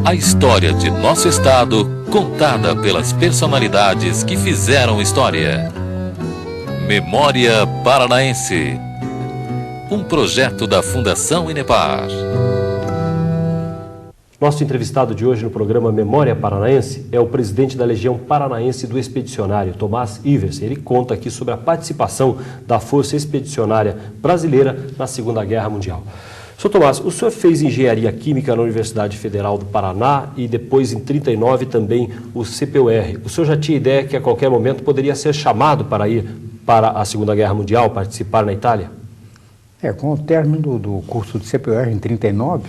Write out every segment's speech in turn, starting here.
A história de nosso estado, contada pelas personalidades que fizeram história. Memória Paranaense. Um projeto da Fundação Inepar. Nosso entrevistado de hoje no programa Memória Paranaense é o presidente da Legião Paranaense do Expedicionário, Tomás Iversen. Ele conta aqui sobre a participação da Força Expedicionária Brasileira na Segunda Guerra Mundial. Sr. Tomás, o senhor fez Engenharia Química na Universidade Federal do Paraná e depois, em 1939, também o CPUR. O senhor já tinha ideia que a qualquer momento poderia ser chamado para ir para a Segunda Guerra Mundial, participar na Itália? Com o término do curso de CPUR em 1939,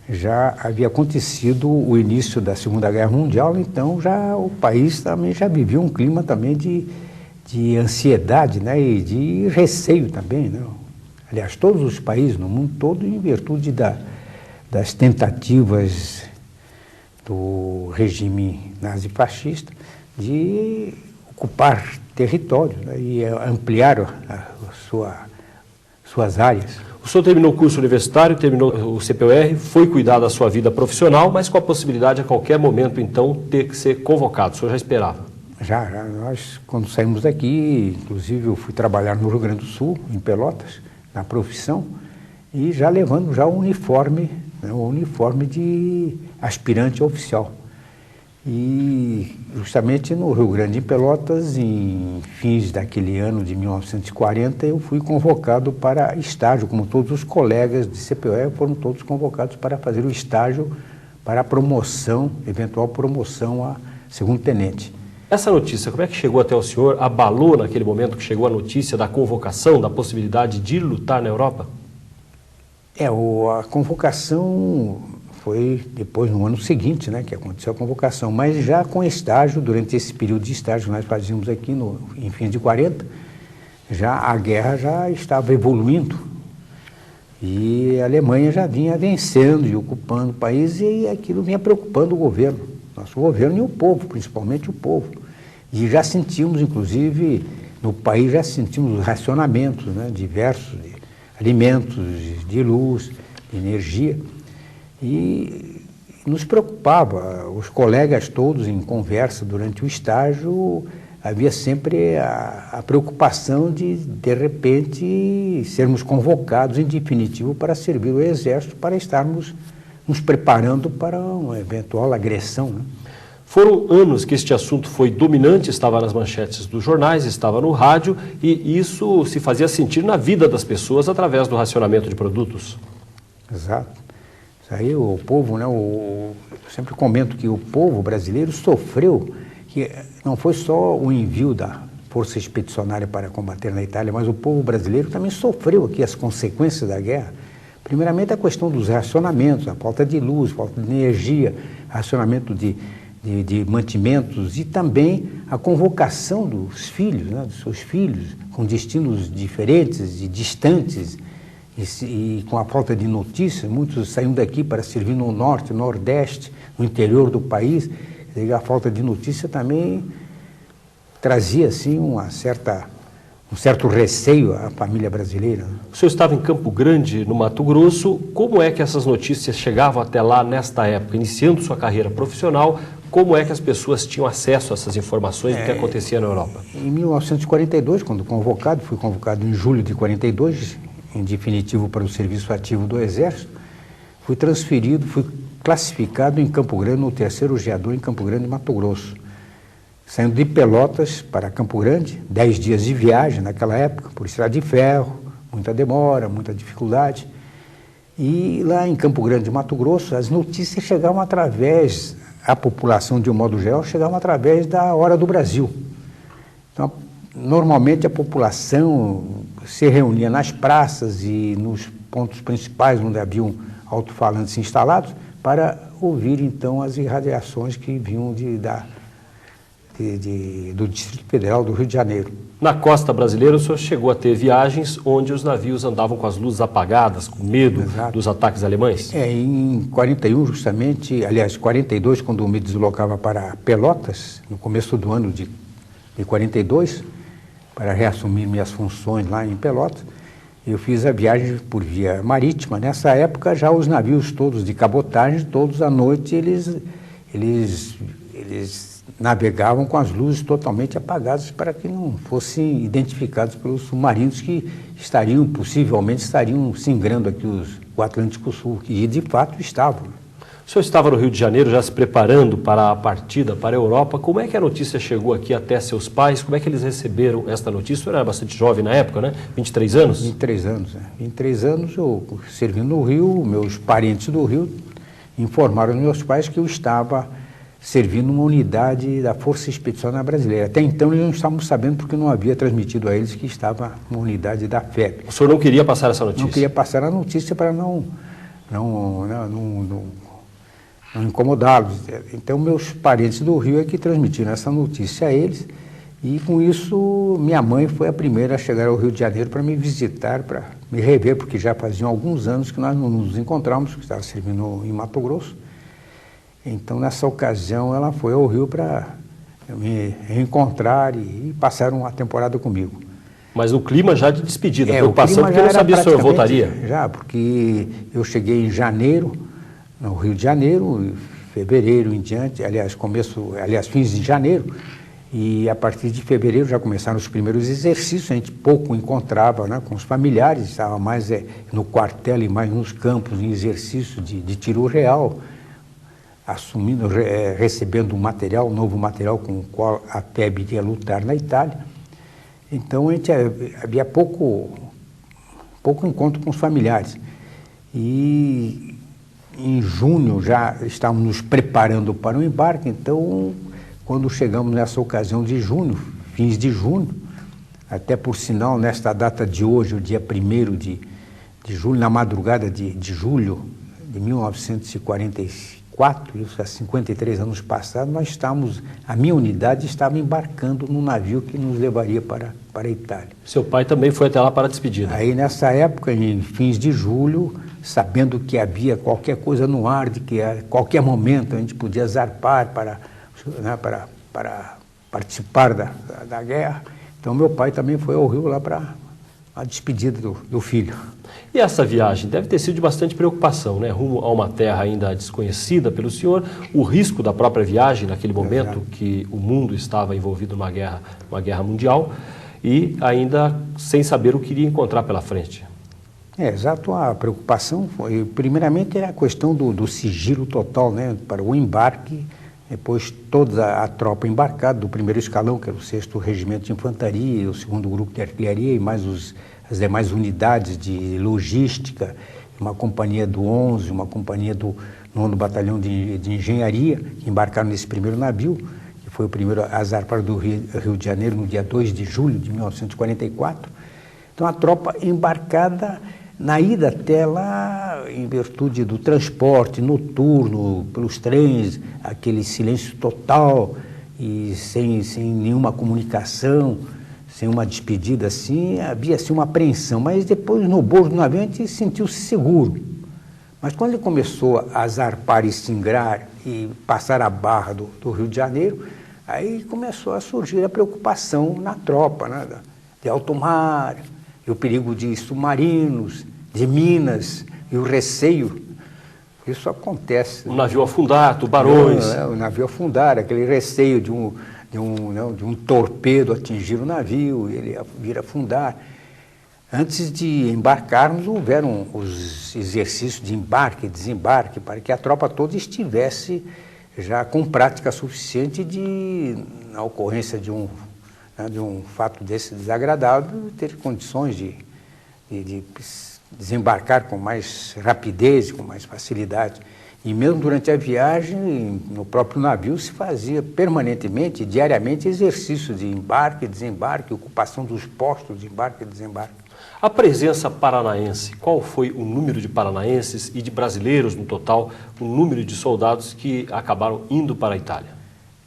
já havia acontecido o início da Segunda Guerra Mundial, então já o país também já vivia um clima também de ansiedade, né, e de receio também, né? Aliás, todos os países no mundo todo, em virtude das tentativas do regime nazifascista de ocupar território, né, e ampliar suas áreas. O senhor terminou o curso universitário, terminou o CPUR, foi cuidar da sua vida profissional, mas com a possibilidade a qualquer momento, então, ter que ser convocado. O senhor já esperava? Já. Nós, quando saímos daqui, inclusive eu fui trabalhar no Rio Grande do Sul, em Pelotas, na profissão, e já levando já o uniforme, né, o uniforme de aspirante oficial. E justamente no Rio Grande, em Pelotas, em fins daquele ano de 1940, eu fui convocado para estágio, como todos os colegas de CPUR foram todos convocados para fazer o estágio para a promoção, eventual promoção a segundo-tenente. Essa notícia, como é que chegou até o senhor? Abalou naquele momento que chegou a notícia da convocação, da possibilidade de lutar na Europa? A convocação foi depois, no ano seguinte, né, que aconteceu a convocação, mas já com estágio, durante esse período de estágio que nós fazíamos aqui em fins de 40, a guerra já estava evoluindo e a Alemanha já vinha vencendo e ocupando o país, e aquilo vinha preocupando o governo, nosso governo e o povo, principalmente o povo. E já sentimos, inclusive, no país já sentimos racionamentos, né, diversos, de alimentos, de luz, de energia. E nos preocupava, os colegas todos em conversa durante o estágio, havia sempre a preocupação de repente, sermos convocados em definitivo para servir o Exército, para estarmos nos preparando para uma eventual agressão, né? Foram anos que este assunto foi dominante, estava nas manchetes dos jornais, estava no rádio, e isso se fazia sentir na vida das pessoas através do racionamento de produtos. Exato. Aí o povo, né, eu sempre comento que o povo brasileiro sofreu, que não foi só o envio da Força Expedicionária para combater na Itália, mas o povo brasileiro também sofreu aqui as consequências da guerra. Primeiramente a questão dos racionamentos, a falta de luz, falta de energia, racionamento de mantimentos, e também a convocação dos filhos, né, dos seus filhos, com destinos diferentes e distantes, e com a falta de notícias. Muitos saíam daqui para servir no norte, nordeste, no interior do país. E a falta de notícia também trazia assim um certo receio à família brasileira. O senhor estava em Campo Grande, no Mato Grosso. Como é que essas notícias chegavam até lá nesta época? Iniciando sua carreira profissional, como é que as pessoas tinham acesso a essas informações do que acontecia na Europa? Em 1942, quando fui convocado em julho de 42, em definitivo para o serviço ativo do Exército, fui classificado em Campo Grande, no 3º Geador em Campo Grande, Mato Grosso. Saindo de Pelotas para Campo Grande, 10 dias de viagem naquela época, por estrada de ferro, muita demora, muita dificuldade. E lá em Campo Grande, Mato Grosso, as notícias chegavam através, a população de um modo geral, chegavam através da Hora do Brasil. Então, normalmente a população se reunia nas praças e nos pontos principais onde haviam alto-falantes instalados para ouvir então as irradiações que vinham do Distrito Federal do Rio de Janeiro. Na costa brasileira, o senhor chegou a ter viagens onde os navios andavam com as luzes apagadas, com medo dos ataques alemães? Em 41, justamente, aliás, 42, quando eu me deslocava para Pelotas, no começo do ano de 42, para reassumir minhas funções lá em Pelotas, eu fiz a viagem por via marítima. Nessa época já os navios todos de cabotagem, todos à noite, eles navegavam com as luzes totalmente apagadas para que não fossem identificados pelos submarinos que possivelmente estariam singrando aqui o Atlântico Sul, que de fato estavam. O senhor estava no Rio de Janeiro já se preparando para a partida para a Europa. Como é que a notícia chegou aqui até seus pais? Como é que eles receberam esta notícia? O senhor era bastante jovem na época, né? 23 anos? 23 anos, né? 23 anos eu servindo no Rio, meus parentes do Rio informaram aos meus pais que eu estava servindo uma unidade da Força Expedicionária Brasileira. Até então eles não estavam sabendo porque não havia transmitido a eles que estava uma unidade da FEB. O senhor não queria passar essa notícia? Não queria passar a notícia para não incomodá-los. Então meus parentes do Rio é que transmitiram essa notícia a eles e com isso minha mãe foi a primeira a chegar ao Rio de Janeiro para me visitar, para me rever, porque já faziam alguns anos que nós não nos encontramos, que estava servindo em Mato Grosso. Então, nessa ocasião, ela foi ao Rio para me reencontrar e passar uma temporada comigo. Mas o clima já de despedida, preocupação, porque eu não sabia se o senhor voltaria. Já, porque eu cheguei em janeiro, no Rio de Janeiro, fevereiro em diante, fins de janeiro, e a partir de fevereiro já começaram os primeiros exercícios, a gente pouco encontrava, né, com os familiares, estava mais no quartel e mais nos campos, em exercício de tiro real, recebendo um novo material com o qual a FEB iria lutar na Itália. Então a gente havia pouco encontro com os familiares. E em junho já estávamos nos preparando para o embarque, então quando chegamos nessa ocasião de junho, fins de junho, até por sinal nesta data de hoje, o dia 1º de julho, na madrugada de julho de 1945, isso há 53 anos passados, a minha unidade estava embarcando num navio que nos levaria para a Itália. Seu pai também foi até lá para a despedida. Aí nessa época, em fins de julho, sabendo que havia qualquer coisa no ar, de que a qualquer momento a gente podia zarpar para participar da guerra, então meu pai também foi ao Rio lá para a despedida do filho. E essa viagem deve ter sido de bastante preocupação, né? Rumo a uma terra ainda desconhecida pelo senhor, o risco da própria viagem naquele momento, que o mundo estava envolvido numa guerra mundial, e ainda sem saber o que iria encontrar pela frente. Exato, a preocupação foi, primeiramente, era a questão do sigilo total, né, para o embarque, depois toda a tropa embarcada do primeiro escalão, que era o 6º Regimento de Infantaria, o 2º Grupo de Artilharia e mais as demais unidades de logística, uma companhia do 11, uma companhia do 9º Batalhão de Engenharia, que embarcaram nesse primeiro navio, que foi o primeiro a zarpar do Rio de Janeiro no dia 2 de julho de 1944. Então a tropa embarcada na ida até lá, em virtude do transporte noturno, pelos trens, aquele silêncio total e sem nenhuma comunicação, sem uma despedida assim, havia assim uma apreensão, mas depois no bordo do navio a gente sentiu-se seguro. Mas quando ele começou a zarpar e singrar e passar a barra do Rio de Janeiro, aí começou a surgir a preocupação na tropa, né, de alto mar, e o perigo de submarinos, de minas, e o receio. Isso acontece. O navio afundar, tubarões. O navio afundar, aquele receio de um torpedo atingir o navio, ele vir afundar. Antes de embarcarmos, houveram os exercícios de embarque e desembarque, para que a tropa toda estivesse já com prática suficiente na ocorrência de um fato desse desagradável, ter condições de desembarcar com mais rapidez, com mais facilidade. E mesmo durante a viagem, no próprio navio, se fazia permanentemente, diariamente, exercício de embarque, desembarque, ocupação dos postos de embarque e desembarque. A presença paranaense, qual foi o número de paranaenses e de brasileiros no total, o número de soldados que acabaram indo para a Itália?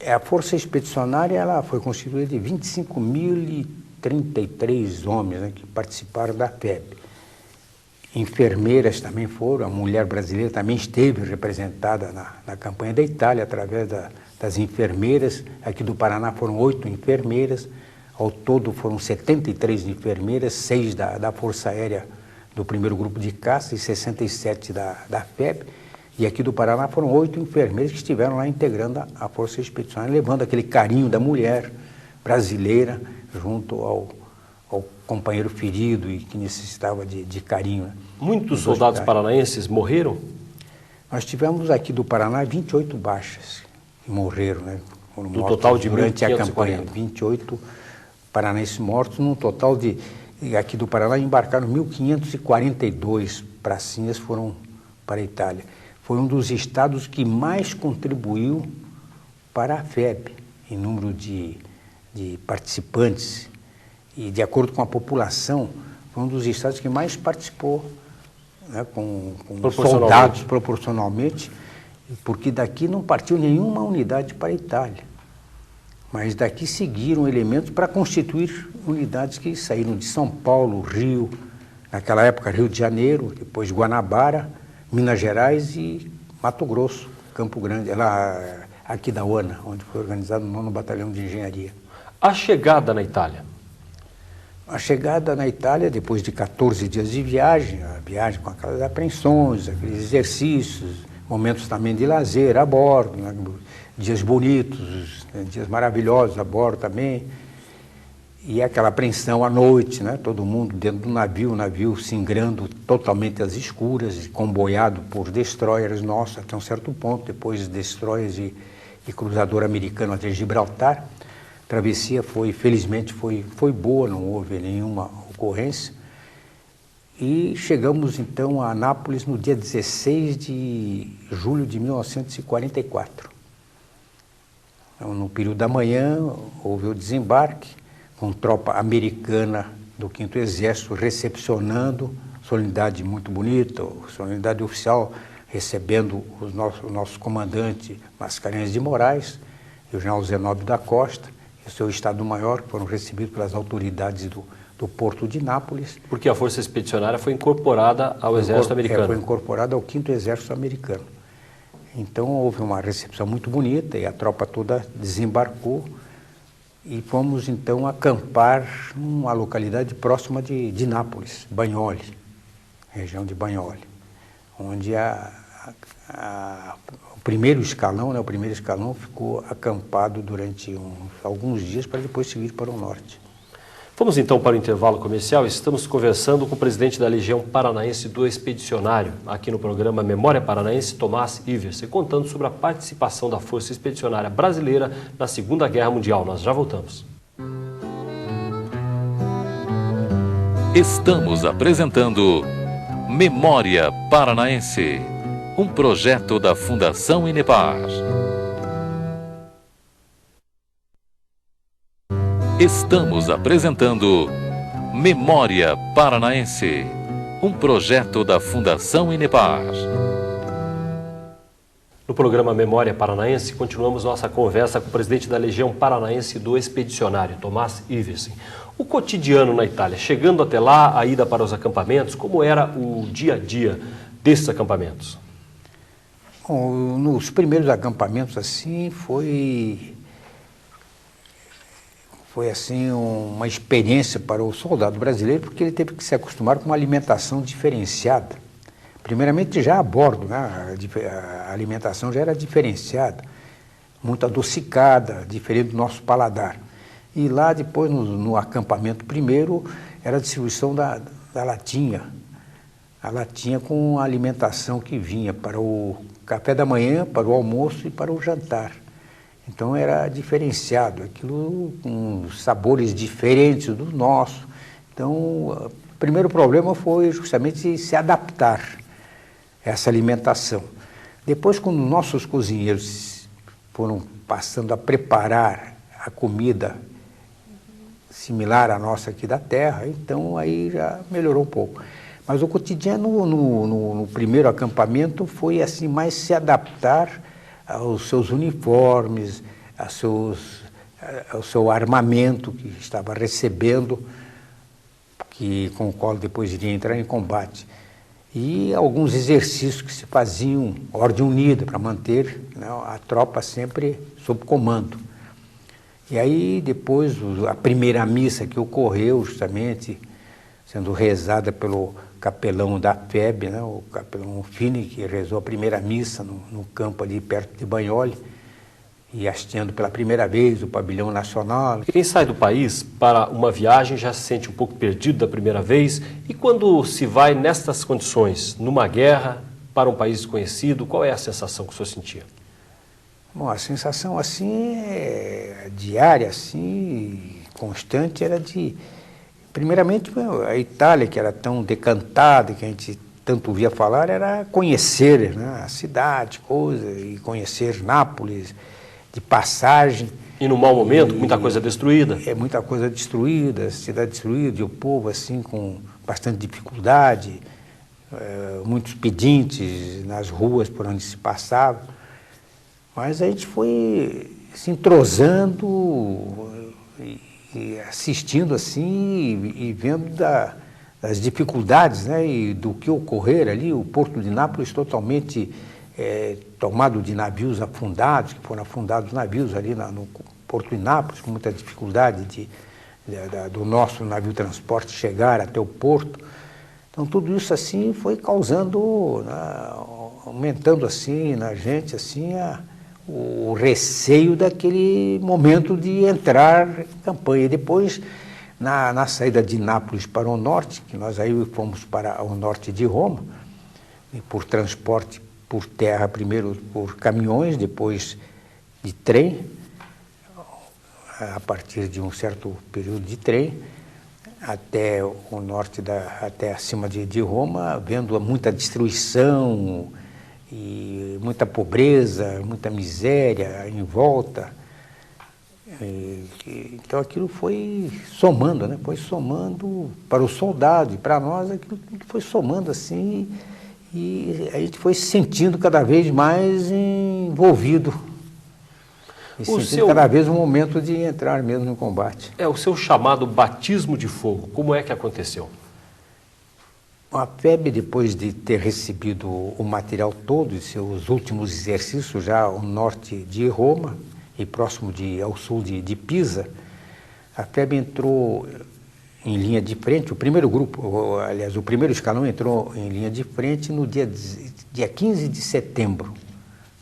A Força Expedicionária ela foi constituída de 25.033 homens, né, que participaram da FEB. Enfermeiras também foram, a mulher brasileira também esteve representada na campanha da Itália, através das enfermeiras. Aqui do Paraná foram 8 enfermeiras, Ao todo foram 73 enfermeiras, 6 da Força Aérea do primeiro grupo de caça e 67 da FEB. E aqui do Paraná foram 8 enfermeiros que estiveram lá integrando a Força Expedicionária, levando aquele carinho da mulher brasileira junto ao companheiro ferido e que necessitava de carinho. Muitos soldados paranaenses morreram? Nós tivemos aqui do Paraná 28 baixas que morreram, né? Foram do total de durante 1.540. a campanha, 28 paranaenses mortos, num total de, aqui do Paraná, embarcaram 1.542 pracinhas, foram para a Itália. Foi um dos estados que mais contribuiu para a FEB, em número de participantes, e de acordo com a população, foi um dos estados que mais participou, né, com soldados proporcionalmente, porque daqui não partiu nenhuma unidade para a Itália. Mas daqui seguiram elementos para constituir unidades que saíram de São Paulo, Rio, naquela época Rio de Janeiro, depois Guanabara, Minas Gerais e Mato Grosso, Campo Grande, lá aqui da ONA, onde foi organizado o 9º Batalhão de Engenharia. A chegada na Itália? A chegada na Itália, depois de 14 dias de viagem, a viagem com aquelas apreensões, aqueles exercícios, momentos também de lazer a bordo, né? Dias bonitos, né? Dias maravilhosos a bordo também, e aquela apreensão à noite, né? Todo mundo dentro do navio, o navio singrando totalmente às escuras, comboiado por destroyers nossos até um certo ponto, depois destroyers e cruzador americano até Gibraltar. A travessia felizmente foi boa, não houve nenhuma ocorrência. E chegamos então a Nápoles no dia 16 de julho de 1944. Então, no período da manhã houve o desembarque, com tropa americana do 5º Exército recepcionando, solenidade muito bonita, solenidade oficial, recebendo o nosso comandante Mascarenhas de Moraes e o general Zenóbio da Costa, e o seu Estado-Maior, que foram recebidos pelas autoridades do Porto de Nápoles. Porque a Força Expedicionária foi incorporada ao Exército Americano. Foi incorporada ao 5º Exército Americano. Então houve uma recepção muito bonita e a tropa toda desembarcou e fomos então acampar numa localidade próxima de Nápoles, Bagnoli, região de Bagnoli, onde o primeiro escalão, né, ficou acampado durante alguns dias para depois seguir para o norte. Vamos então para o intervalo comercial. Estamos conversando com o presidente da Legião Paranaense do Expedicionário, aqui no programa Memória Paranaense, Tomás Iversen, contando sobre a participação da Força Expedicionária Brasileira na Segunda Guerra Mundial. Nós já voltamos. Estamos apresentando Memória Paranaense, um projeto da Fundação Inepar. Estamos apresentando Memória Paranaense, um projeto da Fundação Inepar. No programa Memória Paranaense, continuamos nossa conversa com o presidente da Legião Paranaense do Expedicionário, Tomás Iversen. O cotidiano na Itália, chegando até lá, a ida para os acampamentos, como era o dia a dia desses acampamentos? Bom, nos primeiros acampamentos, assim, foi assim uma experiência para o soldado brasileiro, porque ele teve que se acostumar com uma alimentação diferenciada. Primeiramente já a bordo, né? A alimentação já era diferenciada, muito adocicada, diferente do nosso paladar. E lá depois, no acampamento primeiro, era a distribuição da latinha, a latinha com a alimentação que vinha para o café da manhã, para o almoço e para o jantar. Então era diferenciado, aquilo com sabores diferentes do nosso. Então o primeiro problema foi justamente se adaptar a essa alimentação. Depois, quando nossos cozinheiros foram passando a preparar a comida similar à nossa aqui da terra, então aí já melhorou um pouco. Mas o cotidiano no primeiro acampamento foi assim mais se adaptar aos seus uniformes, ao seu armamento que estava recebendo, com o qual depois iria entrar em combate. E alguns exercícios que se faziam, ordem unida, para manter, né, a tropa sempre sob comando. E aí depois a primeira missa que ocorreu justamente sendo rezada pelo capelão da FEB, né, o capelão Fini, que rezou a primeira missa no campo ali perto de Banhole, e hasteando pela primeira vez o pavilhão nacional. Quem sai do país para uma viagem já se sente um pouco perdido da primeira vez, e quando se vai nestas condições, numa guerra, para um país desconhecido, qual é a sensação que o senhor sentia? Bom, a sensação assim, diária, assim, constante, era de... Primeiramente, a Itália, que era tão decantada, que a gente tanto ouvia falar, era conhecer, né, a cidade, coisa, e conhecer Nápoles, de passagem. E no mau momento, muita coisa destruída? Muita coisa destruída, cidade destruída, e o povo assim com bastante dificuldade, muitos pedintes nas ruas por onde se passava. Mas a gente foi se entrosando e assistindo assim e vendo das dificuldades, né, e do que ocorrer ali. O porto de Nápoles totalmente tomado de navios afundados, que foram afundados navios ali no porto de Nápoles, com muita dificuldade do nosso navio transporte chegar até o porto. Então tudo isso assim foi causando, aumentando assim na gente assim o receio daquele momento de entrar em campanha. E depois, na saída de Nápoles para o norte, que nós aí fomos para o norte de Roma, e por transporte por terra, primeiro por caminhões, depois de trem, a partir de um certo período de trem, até o norte, até acima de Roma, vendo muita destruição e muita pobreza, muita miséria em volta. Então aquilo foi somando, né? Foi somando para o soldado e para nós, aquilo foi somando assim, e a gente foi se sentindo cada vez mais envolvido. E sentindo cada vez um momento de entrar mesmo no combate. O seu chamado batismo de fogo, como é que aconteceu? A FEB, depois de ter recebido o material todo de seus últimos exercícios já ao norte de Roma e próximo ao sul de Pisa, a FEB entrou em linha de frente. O primeiro grupo, aliás, o primeiro escalão entrou em linha de frente no dia 15 de setembro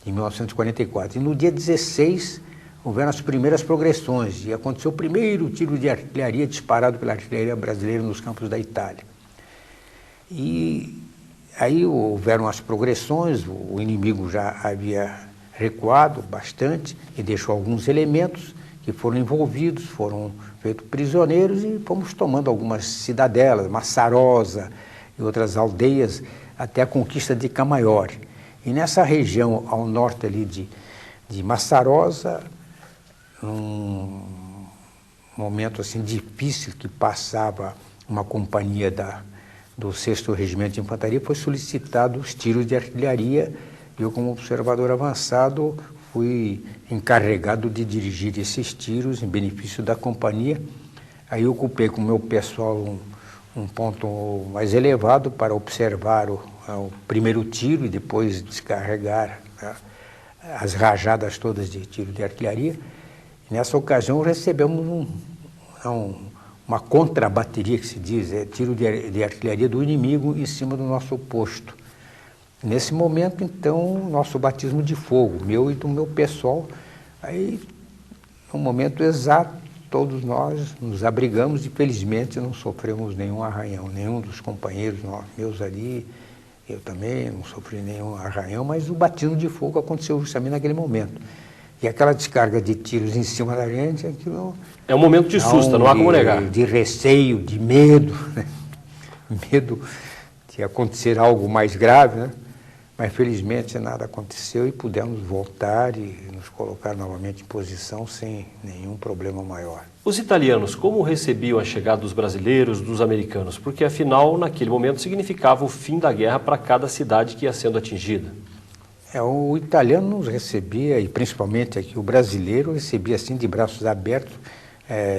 de 1944. E no dia 16 houveram as primeiras progressões e aconteceu o primeiro tiro de artilharia disparado pela artilharia brasileira nos campos da Itália. E aí houveram as progressões, o inimigo já havia recuado bastante e deixou alguns elementos que foram envolvidos, foram feitos prisioneiros e fomos tomando algumas cidadelas, Massarosa e outras aldeias, até a conquista de Camaiore. E nessa região ao norte ali de Massarosa, num momento assim difícil que passava uma companhia do 6º Regimento de Infantaria, foi solicitado os tiros de artilharia. Eu, como observador avançado, fui encarregado de dirigir esses tiros em benefício da companhia. Aí eu ocupei com o meu pessoal um ponto mais elevado para observar o primeiro tiro e depois descarregar, né, as rajadas todas de tiro de artilharia. E nessa ocasião recebemos uma contrabateria, que se diz, tiro de artilharia do inimigo em cima do nosso posto. Nesse momento, então, nosso batismo de fogo, meu e do meu pessoal, aí, no momento exato, todos nós nos abrigamos e, felizmente, não sofremos nenhum arranhão. Nenhum dos companheiros meus ali, eu também não sofri nenhum arranhão, mas o batismo de fogo aconteceu justamente naquele momento. E aquela descarga de tiros em cima da gente, aquilo... É um momento de susto, não há como negar. De receio, de medo, né? Medo de acontecer algo mais grave, né? Mas felizmente nada aconteceu e pudemos voltar e nos colocar novamente em posição sem nenhum problema maior. Os italianos, como recebiam a chegada dos brasileiros, dos americanos? Porque afinal, naquele momento, significava o fim da guerra para cada cidade que ia sendo atingida. O italiano nos recebia, e principalmente aqui o brasileiro, recebia assim de braços abertos,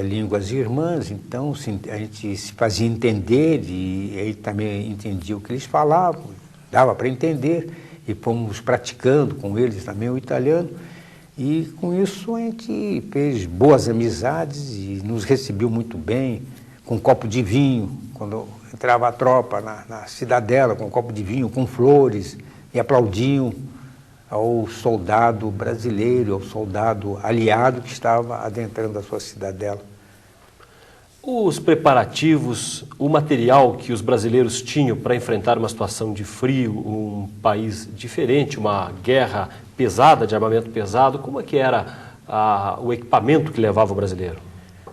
línguas irmãs. Então a gente se fazia entender e ele também entendia o que eles falavam, dava para entender, e fomos praticando com eles também o italiano. E com isso a gente fez boas amizades e nos recebeu muito bem, com um copo de vinho, quando entrava a tropa na cidadela, com um copo de vinho, com flores, e aplaudiam ao soldado brasileiro, ao soldado aliado que estava adentrando a sua cidadela. Os preparativos, o material que os brasileiros tinham para enfrentar uma situação de frio, um país diferente, uma guerra pesada, de armamento pesado, como é que era o equipamento que levava o brasileiro?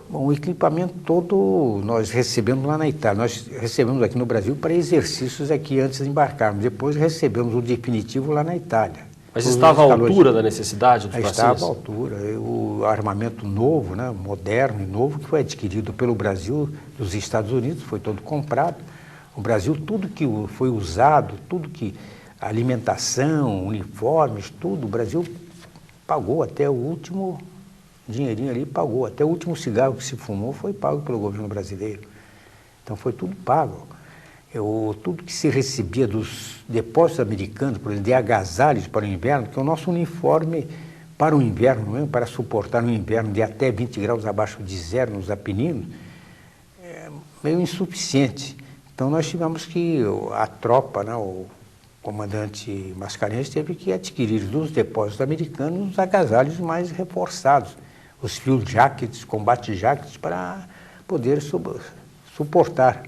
Bom, o equipamento todo nós recebemos lá na Itália. Nós recebemos aqui no Brasil para exercícios aqui antes de embarcarmos. Depois recebemos o definitivo lá na Itália. Mas estava à altura da necessidade dos brasileiros? Estava à altura. O armamento novo, né, moderno e novo, que foi adquirido pelo Brasil, dos Estados Unidos, foi todo comprado. O Brasil, tudo que foi usado, tudo que alimentação, uniformes, tudo, o Brasil pagou até o último dinheirinho ali, pagou. Até o último cigarro que se fumou foi pago pelo governo brasileiro. Então foi tudo pago. Tudo que se recebia dos depósitos americanos, por exemplo, de agasalhos para o inverno, que é o nosso uniforme para o inverno, mesmo, para suportar um inverno de até 20 graus abaixo de zero nos Apeninos, é meio insuficiente. Então nós tivemos que, a tropa, né, o comandante Mascarenhas teve que adquirir dos depósitos americanos os agasalhos mais reforçados, os field jackets, combat jackets, para poder suportar.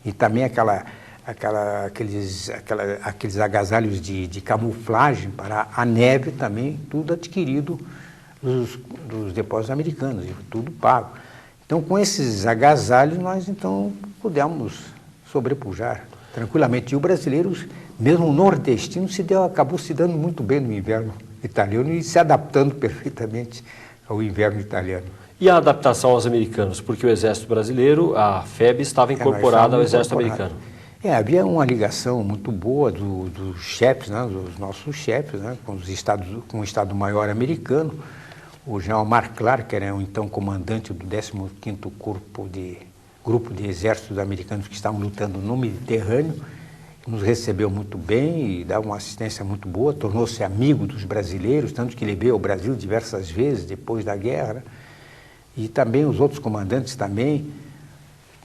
E também aqueles agasalhos de camuflagem para a neve também, tudo adquirido dos depósitos americanos, tudo pago. Então, com esses agasalhos, nós então pudemos sobrepujar tranquilamente. E o brasileiro, mesmo o nordestino, acabou se dando muito bem no inverno italiano e se adaptando perfeitamente ao inverno italiano. E a adaptação aos americanos? Porque o Exército Brasileiro, a FEB, estava incorporada ao Exército Americano. Havia uma ligação muito boa dos chefes, né, dos nossos chefes, né, com o Estado-Maior americano. O general Mark Clark, que era então comandante do 15º Grupo de Exércitos Americanos que estavam lutando no Mediterrâneo, nos recebeu muito bem e dava uma assistência muito boa, tornou-se amigo dos brasileiros, tanto que ele veio ao Brasil diversas vezes depois da guerra. E também os outros comandantes também,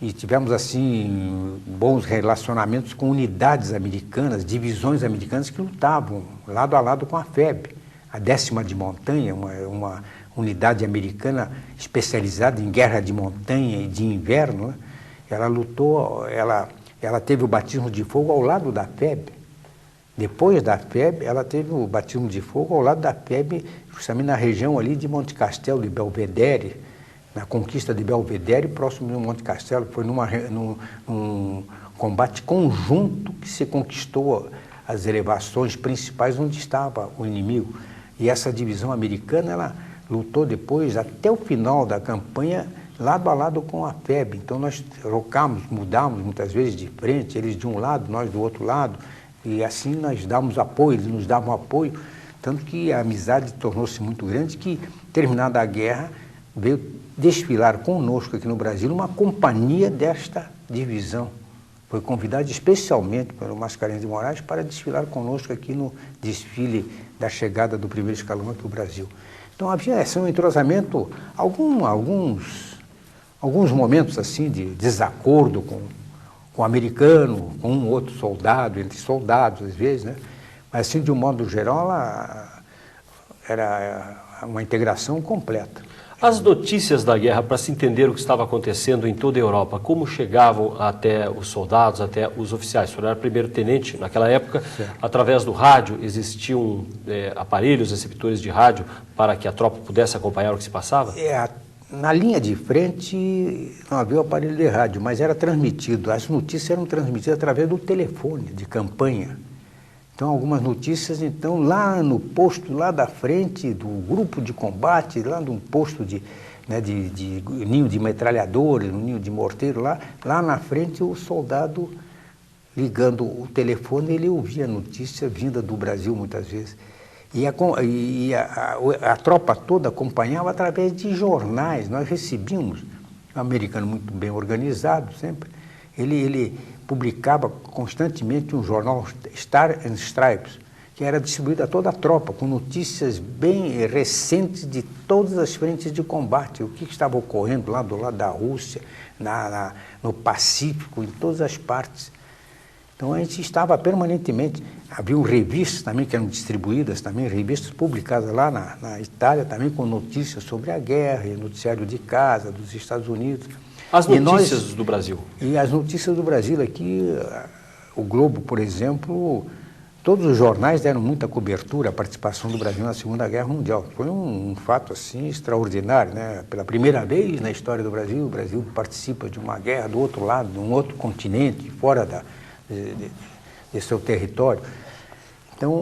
e tivemos assim bons relacionamentos com unidades americanas, divisões americanas que lutavam lado a lado com a FEB. A 10ª de Montanha, uma unidade americana especializada em guerra de montanha e de inverno, né? Ela lutou, ela teve o batismo de fogo ao lado da FEB. Depois da FEB, ela teve o batismo de fogo ao lado da FEB, justamente na região ali de Monte Castelo e Belvedere, na conquista de Belvedere, próximo de Monte Castelo. Foi num combate conjunto que se conquistou as elevações principais onde estava o inimigo. E essa divisão americana, ela lutou depois, até o final da campanha, lado a lado com a FEB. Então nós trocamos, mudamos muitas vezes de frente, eles de um lado, nós do outro lado, e assim nós dávamos apoio, eles nos davam apoio, tanto que a amizade tornou-se muito grande, que, terminada a guerra, veio desfilar conosco aqui no Brasil uma companhia desta divisão. Foi convidado especialmente pelo Mascarenhas de Moraes para desfilar conosco aqui no desfile da chegada do primeiro escalão aqui no Brasil. Então havia um entrosamento, alguns momentos assim de desacordo com o americano, com um outro soldado, entre soldados às vezes, né? Mas assim, de um modo geral, era uma integração completa. As notícias da guerra, para se entender o que estava acontecendo em toda a Europa, como chegavam até os soldados, até os oficiais? O senhor era primeiro-tenente naquela época, certo. Através do rádio existiam aparelhos, receptores de rádio para que a tropa pudesse acompanhar o que se passava? Na linha de frente não havia o aparelho de rádio, mas era transmitido, as notícias eram transmitidas através do telefone de campanha. Então, algumas notícias, então, lá no posto, lá da frente do grupo de combate, lá num posto de ninho de metralhadores, um ninho de morteiro, lá na frente o soldado ligando o telefone, ele ouvia a notícia vinda do Brasil muitas vezes. E a tropa toda acompanhava através de jornais. Nós recebíamos um americano muito bem organizado sempre. Ele publicava constantemente um jornal Star and Stripes, que que era distribuído a toda a tropa, com notícias bem recentes de todas as frentes de combate, o que estava ocorrendo lá do lado da Rússia, no Pacífico, em todas as partes. Então a gente estava permanentemente, havia revistas também que eram distribuídas, também revistas publicadas lá na Itália, também com notícias sobre a guerra, e noticiário de casa, dos Estados Unidos. As notícias do Brasil? E as notícias do Brasil aqui, o Globo, por exemplo, todos os jornais deram muita cobertura à participação do Brasil na Segunda Guerra Mundial. Foi um fato assim extraordinário, né? Pela primeira vez na história do Brasil, o Brasil participa de uma guerra do outro lado, de um outro continente, fora de seu território. Então,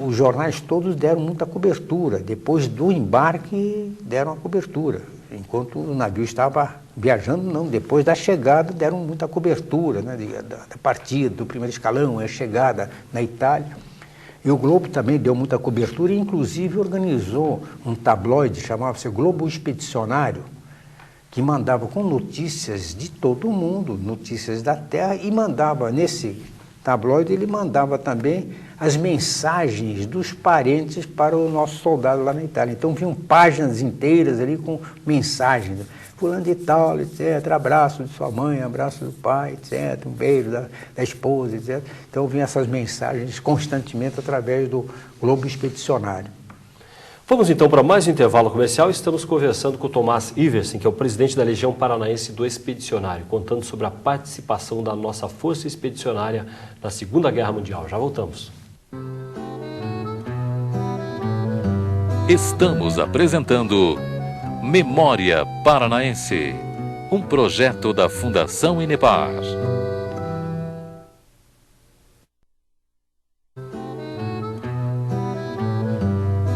os jornais todos deram muita cobertura. Depois do embarque, deram a cobertura. Enquanto o navio estava viajando, não. Depois da chegada, deram muita cobertura, né, da partida, do primeiro escalão, a chegada na Itália. E o Globo também deu muita cobertura e, inclusive, organizou um tabloide, chamava-se Globo Expedicionário, que mandava com notícias de todo o mundo, notícias da Terra, e mandava, nesse tabloide, ele mandava também as mensagens dos parentes para o nosso soldado lá na Itália. Então vinham páginas inteiras ali com mensagens, fulano de tal, etc., abraço de sua mãe, abraço do pai, etc., um beijo da esposa, etc. Então vinham essas mensagens constantemente através do Globo Expedicionário. Vamos então para mais um intervalo comercial. Estamos conversando com o Tomás Iversen, que é o presidente da Legião Paranaense do Expedicionário, contando sobre a participação da nossa Força Expedicionária na Segunda Guerra Mundial. Já voltamos. Estamos apresentando Memória Paranaense, um projeto da Fundação Inepar.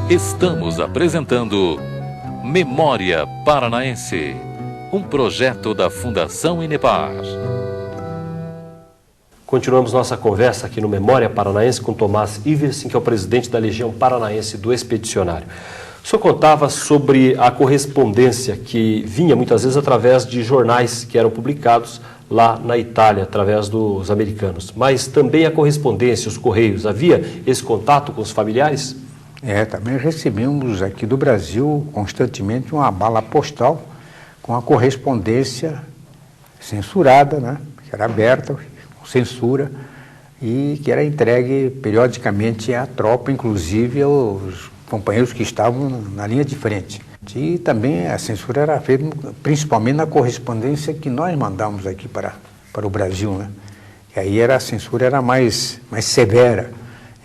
Estamos apresentando Memória Paranaense, um projeto da Fundação Inepar. Continuamos nossa conversa aqui no Memória Paranaense com Tomás Iversen, que é o presidente da Legião Paranaense do Expedicionário. O senhor contava sobre a correspondência que vinha muitas vezes através de jornais que eram publicados lá na Itália, através dos americanos. Mas também a correspondência, os correios, havia esse contato com os familiares? Também recebemos aqui do Brasil constantemente uma bala postal com a correspondência censurada, né, que era aberta, com censura, e que era entregue periodicamente à tropa, inclusive aos companheiros que estavam na linha de frente. E também a censura era feita principalmente na correspondência que nós mandamos aqui para o Brasil, né? E aí a censura era mais severa,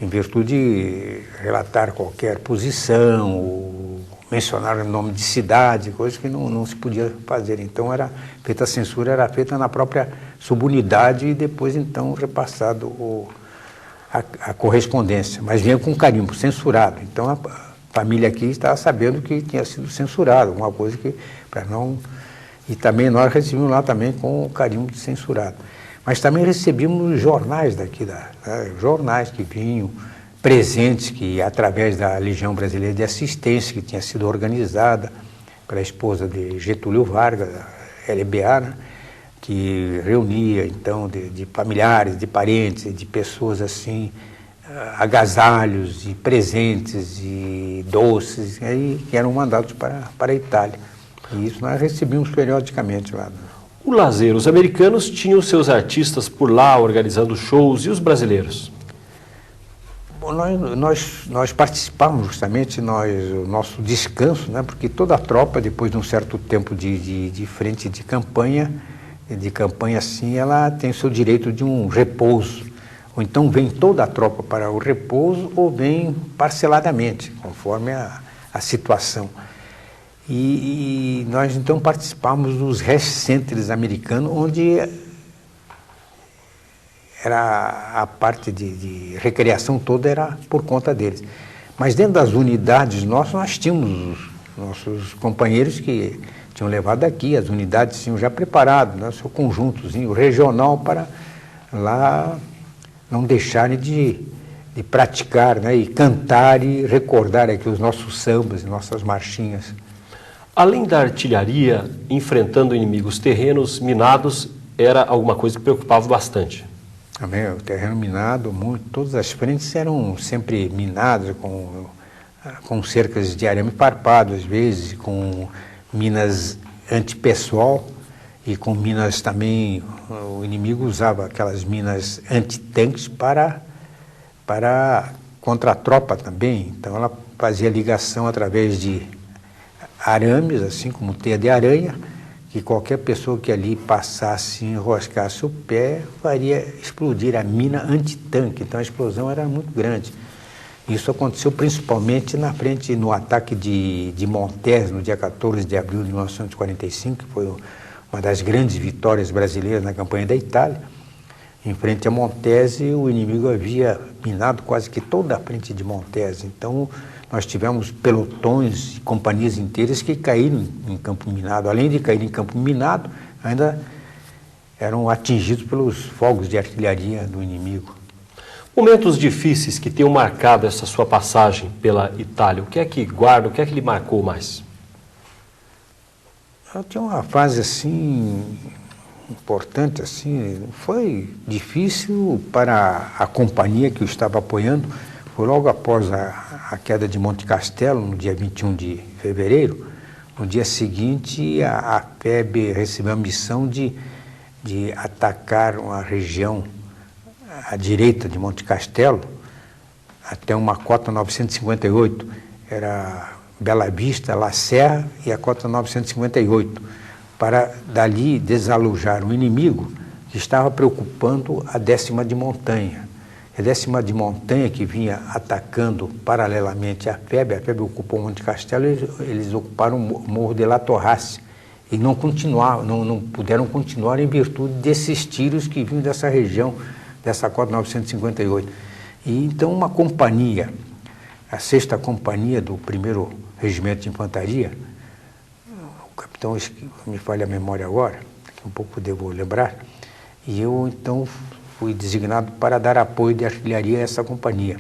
em virtude de relatar qualquer posição, ou mencionar o nome de cidade, coisas que não se podia fazer. Então a censura era feita na própria subunidade e depois então repassado a correspondência, mas vinha com carimbo, censurado. Então a família aqui estava sabendo que tinha sido censurado, uma coisa que para não... E também nós recebíamos lá também com o carimbo de censurado. Mas também recebíamos jornais daqui, jornais que vinham, presentes que, através da Legião Brasileira de Assistência, que tinha sido organizada pela esposa de Getúlio Vargas, a LBA, né, que reunia, então, de familiares, de parentes, de pessoas assim, agasalhos e presentes e doces, aí, que eram mandados para a Itália. E isso nós recebíamos periodicamente lá. O lazer, os americanos tinham seus artistas por lá organizando shows, e os brasileiros? Bom, nós participamos justamente, o nosso descanso, né, porque toda a tropa, depois de um certo tempo de frente de campanha assim, ela tem o seu direito de um repouso. Ou então vem toda a tropa para o repouso, ou vem parceladamente, conforme a situação. E nós então participamos dos rest centers americanos, onde era a parte de recreação toda era por conta deles. Mas dentro das unidades nós tínhamos os nossos companheiros que tinham levado aqui, as unidades tinham já preparado, né, seu conjuntozinho regional para lá não deixarem de praticar, né, e cantar e recordar aqui os nossos sambas e nossas marchinhas. Além da artilharia, enfrentando inimigos terrenos minados, era alguma coisa que preocupava bastante. Também o terreno minado, todas as frentes eram sempre minadas com cercas de arame farpado, às vezes, com minas antipessoal e com minas também, o inimigo usava aquelas minas antitanques contra a tropa também. Então ela fazia ligação através de arames, assim como teia de aranha, que qualquer pessoa que ali passasse e enroscasse o pé faria explodir a mina antitanque. Então a explosão era muito grande. Isso aconteceu principalmente no ataque de Montes, no dia 14 de abril de 1945, que foi uma das grandes vitórias brasileiras na campanha da Itália. Em frente a Montes, o inimigo havia minado quase que toda a frente de Montes. Então nós tivemos pelotões e companhias inteiras que caíram em campo minado. Além de cair em campo minado, ainda eram atingidos pelos fogos de artilharia do inimigo. Momentos difíceis que tenham marcado essa sua passagem pela Itália, o que é que guarda, o que é que lhe marcou mais? Eu tinha uma fase assim, importante assim, foi difícil para a companhia que eu estava apoiando. Foi logo após a queda de Monte Castelo, no dia 21 de fevereiro. No dia seguinte, a FEB recebeu a missão de atacar uma região à direita de Monte Castelo, até uma cota 958. Era Bela Vista, La Serra e a cota 958, para dali desalojar o inimigo que estava preocupando a 10ª de montanha. A 10ª de montanha, que vinha atacando paralelamente a FEB ocupou Monte Castelo, eles ocuparam o Morro de La Torrace e não puderam continuar em virtude desses tiros que vinham dessa região, dessa cota 958. E então uma companhia, a 6ª Companhia do 1º Regimento de Infantaria, o capitão, me falha a memória agora, daqui um pouco devo lembrar, e eu então fui designado para dar apoio de artilharia a essa companhia.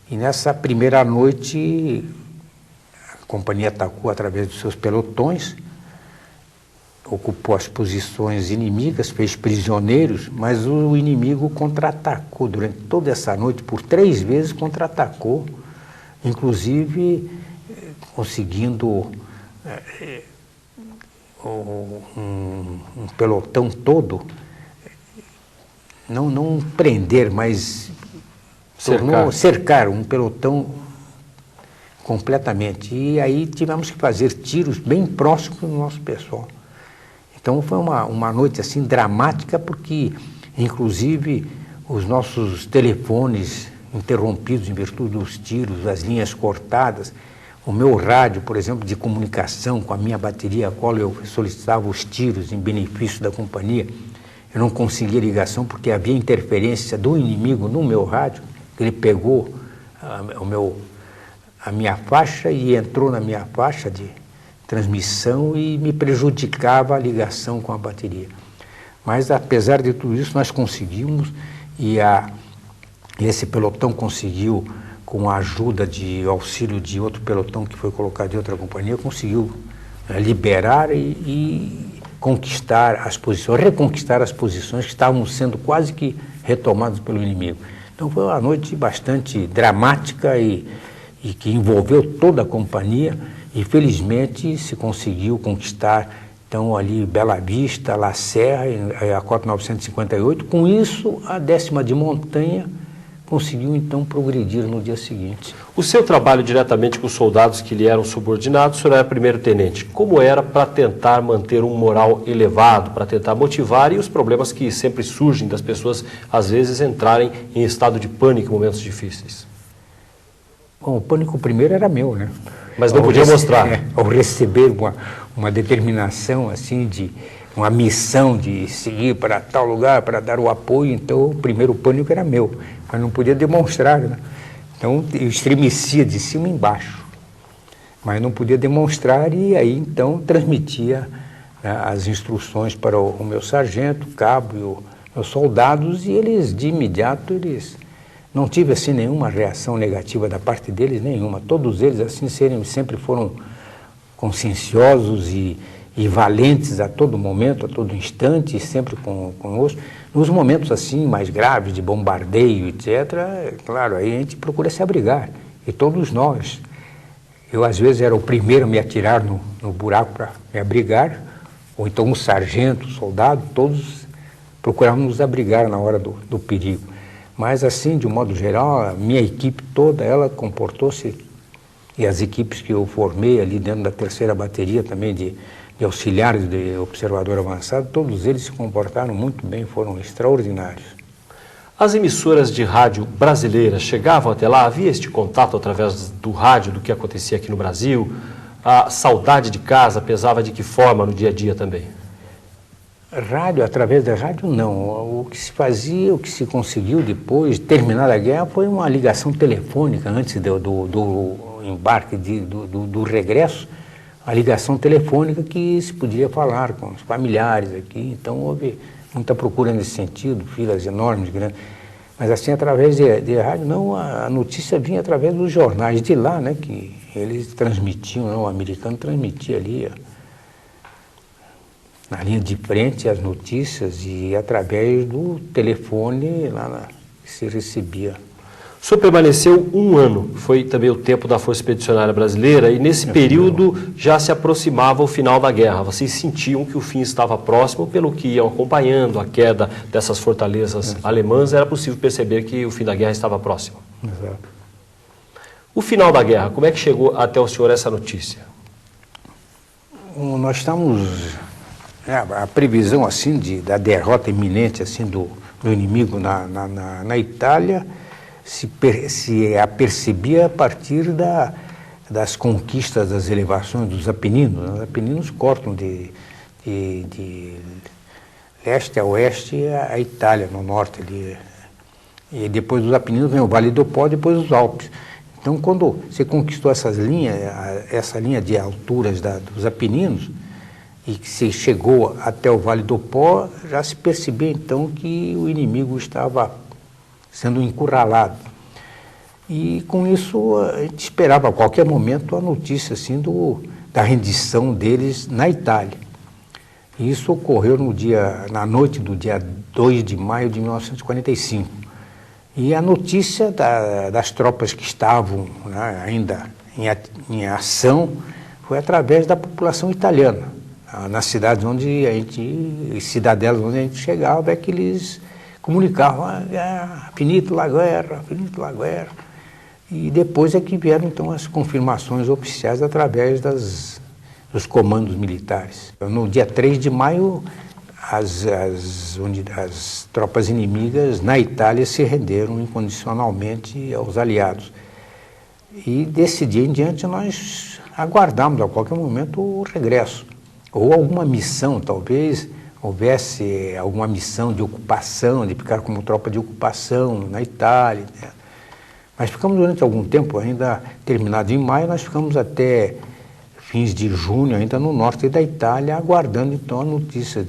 E nessa primeira noite, a companhia atacou através dos seus pelotões, ocupou as posições inimigas, fez prisioneiros, mas o inimigo contra-atacou durante toda essa noite, por 3 vezes contra-atacou, inclusive conseguindo um pelotão todo, não prender, mas cercar um pelotão completamente. E aí tivemos que fazer tiros bem próximos do nosso pessoal. Então foi uma noite assim dramática, porque inclusive os nossos telefones interrompidos em virtude dos tiros, as linhas cortadas, o meu rádio, por exemplo, de comunicação com a minha bateria, a qual eu solicitava os tiros em benefício da companhia, eu não conseguia ligação porque havia interferência do inimigo no meu rádio. Ele pegou a minha faixa e entrou na minha faixa de transmissão e me prejudicava a ligação com a bateria. Mas apesar de tudo isso, nós conseguimos, e esse pelotão conseguiu, com a ajuda de auxílio de outro pelotão que foi colocado em outra companhia, conseguiu liberar e conquistar as posições, reconquistar as posições que estavam sendo quase que retomadas pelo inimigo. Então foi uma noite bastante dramática e que envolveu toda a companhia, e felizmente se conseguiu conquistar então ali Bela Vista, La Serra e a cota 958. Com isso, a 10ª de montanha conseguiu então progredir no dia seguinte. O seu trabalho diretamente com os soldados que lhe eram subordinados, o senhor era primeiro-tenente. Como era para tentar manter um moral elevado, para tentar motivar, e os problemas que sempre surgem das pessoas, às vezes, entrarem em estado de pânico em momentos difíceis? Bom, o pânico primeiro era meu, né? Mas não podia mostrar. Ao receber uma determinação, assim, de uma missão de seguir para tal lugar, para dar o apoio, então o primeiro pânico era meu, mas não podia demonstrar, né? Então eu estremecia de cima e embaixo, mas não podia demonstrar, e aí então transmitia, né, as instruções para o meu sargento, o cabo e os meus soldados, e eles de imediato, não tive assim nenhuma reação negativa da parte deles, nenhuma. Todos eles assim sempre foram conscienciosos e e valentes a todo momento, a todo instante, e sempre conosco. Nos momentos assim, mais graves, de bombardeio, etc., claro, aí a gente procura se abrigar, e todos nós. Eu, às vezes, era o primeiro a me atirar no buraco para me abrigar, ou então um sargento, um soldado, todos procuravam nos abrigar na hora do perigo. Mas, assim, de um modo geral, a minha equipe toda, ela comportou-se, e as equipes que eu formei ali dentro da 3ª bateria também de auxiliares de observador avançado, todos eles se comportaram muito bem, foram extraordinários. As emissoras de rádio brasileiras chegavam até lá? Havia este contato através do rádio, do que acontecia aqui no Brasil? A saudade de casa pesava de que forma no dia a dia também? Rádio, através da rádio, não. O que se fazia, o que se conseguiu depois de terminar a guerra foi uma ligação telefônica antes do embarque, do regresso, a ligação telefônica que se podia falar com os familiares aqui. Então houve muita procura nesse sentido, filas enormes, grandes. Mas assim, através de rádio, não, a notícia vinha através dos jornais de lá, né, que eles transmitiam, não, o americano transmitia ali, na linha de frente, as notícias, e através do telefone lá que se recebia. O senhor permaneceu 1 ano, foi também o tempo da Força Expedicionária Brasileira, e nesse período já se aproximava o final da guerra. Vocês sentiam que o fim estava próximo, pelo que iam acompanhando a queda dessas fortalezas alemãs, era possível perceber que o fim da guerra estava próximo. Exato. O final da guerra, como é que chegou até o senhor essa notícia? Nós estamos... A previsão assim da derrota iminente assim do inimigo na Itália se apercebia a partir das conquistas das elevações dos Apeninos. Os Apeninos cortam de leste a oeste a Itália, no norte ali. E depois dos Apeninos vem o Vale do Pó, depois os Alpes. Então, quando você conquistou essa linha de alturas dos Apeninos, e que se chegou até o Vale do Pó, já se percebia então que o inimigo estava sendo encurralado. E com isso a gente esperava a qualquer momento a notícia assim, da rendição deles na Itália. E isso ocorreu na noite do dia 2 de maio de 1945. E a notícia das tropas que estavam, né, ainda em ação foi através da população italiana. Nas cidades cidadelas onde a gente chegava, é que eles comunicavam, finito la guerra, finito la guerra. E depois é que vieram então as confirmações oficiais através dos comandos militares. No dia 3 de maio, as tropas inimigas na Itália se renderam incondicionalmente aos aliados. E desse dia em diante nós aguardamos a qualquer momento o regresso. Ou alguma missão, talvez houvesse alguma missão de ocupação, de ficar como tropa de ocupação na Itália. Né? Mas ficamos durante algum tempo, ainda terminado em maio, nós ficamos até fins de junho, ainda no norte da Itália, aguardando então a notícia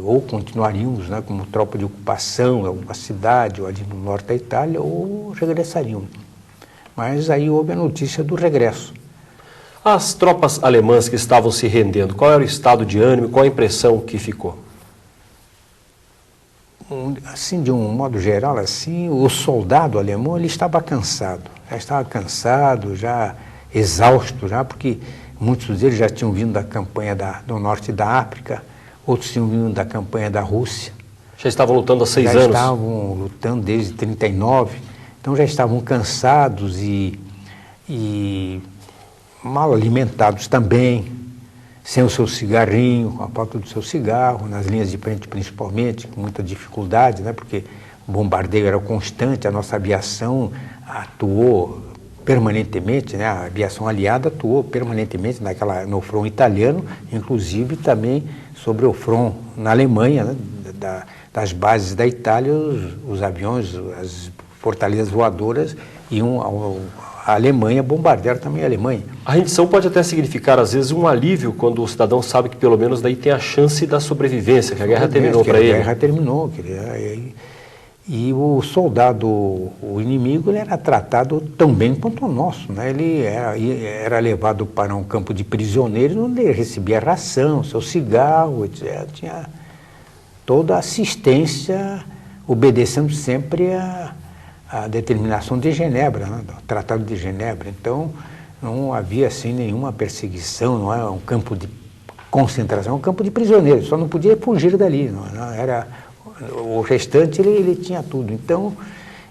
ou continuaríamos, né, como tropa de ocupação em alguma cidade, ou ali no norte da Itália, ou regressaríamos. Mas aí houve a notícia do regresso. As tropas alemãs que estavam se rendendo, qual era o estado de ânimo, qual a impressão que ficou? Assim, de um modo geral, assim, o soldado alemão ele estava cansado, já exausto, porque muitos deles já tinham vindo da campanha do norte da África, outros tinham vindo da campanha da Rússia. Já estavam lutando há 6 anos? Já estavam lutando desde 1939, então já estavam cansados e mal alimentados também, sem o seu cigarrinho, com a falta do seu cigarro, nas linhas de frente principalmente, com muita dificuldade, né, porque o bombardeio era constante, a nossa aviação atuou permanentemente, né, a aviação aliada atuou permanentemente no front italiano, inclusive também sobre o front na Alemanha, né, das bases da Itália, os aviões, as fortalezas voadoras iam a Alemanha, bombardearam também a Alemanha. A rendição pode até significar, às vezes, um alívio quando o cidadão sabe que, pelo menos, daí tem a chance da sobrevivência, que a guerra terminou para ele. A guerra terminou. E o soldado, o inimigo, ele era tratado tão bem quanto o nosso, né? Ele era levado para um campo de prisioneiros, onde ele recebia ração, seu cigarro, etc. Tinha toda a assistência, obedecendo sempre a determinação de Genebra, né? Do Tratado de Genebra. Então, não havia assim nenhuma perseguição, não é um campo de concentração, é um campo de prisioneiros, só não podia fugir dali, não era... O restante ele tinha tudo. Então,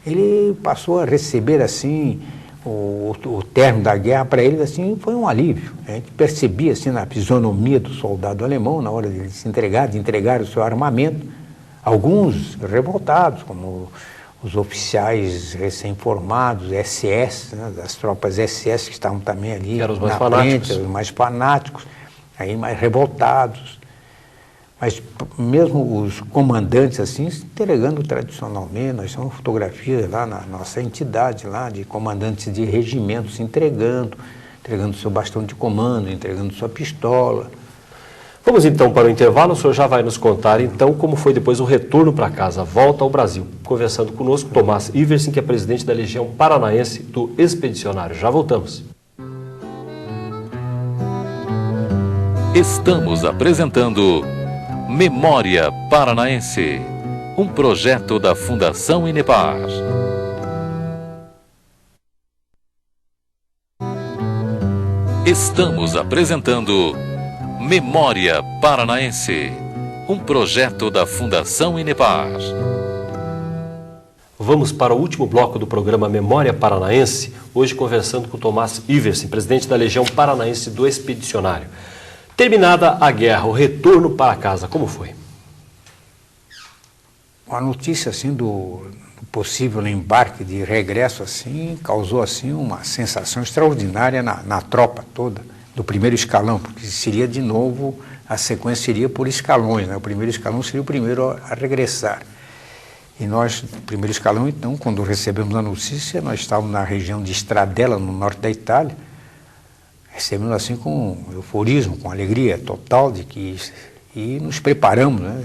ele passou a receber assim o término da guerra. Para ele assim foi um alívio. A gente percebia assim na fisionomia do soldado alemão, na hora de se entregar, de entregar o seu armamento, alguns revoltados, como os oficiais recém-formados, SS, né, das tropas SS que estavam também ali que eram os mais na fanáticos. frente, os mais fanáticos, aí mais revoltados. Mas mesmo os comandantes assim, se entregando tradicionalmente, nós temos fotografias lá na nossa entidade, lá de comandantes de regimentos se entregando seu bastão de comando, entregando sua pistola. Vamos então para o intervalo, o senhor já vai nos contar então como foi depois o retorno para casa, a volta ao Brasil. Conversando conosco, Tomás Iversen, que é presidente da Legião Paranaense do Expedicionário. Já voltamos. Estamos apresentando Memória Paranaense, um projeto da Fundação Inepar. Estamos apresentando Memória Paranaense, um projeto da Fundação Inepar. Vamos para o último bloco do programa Memória Paranaense, hoje conversando com Tomás Iversen, presidente da Legião Paranaense do Expedicionário. Terminada a guerra, o retorno para casa, como foi? A notícia assim do possível embarque de regresso assim causou assim uma sensação extraordinária na tropa toda do primeiro escalão, porque seria de novo, a sequência seria por escalões, né? O primeiro escalão seria o primeiro a regressar. E nós, no primeiro escalão, então, quando recebemos a notícia, nós estávamos na região de Stradella, no norte da Itália, recebemos assim com euforismo, com alegria total e nos preparamos, né,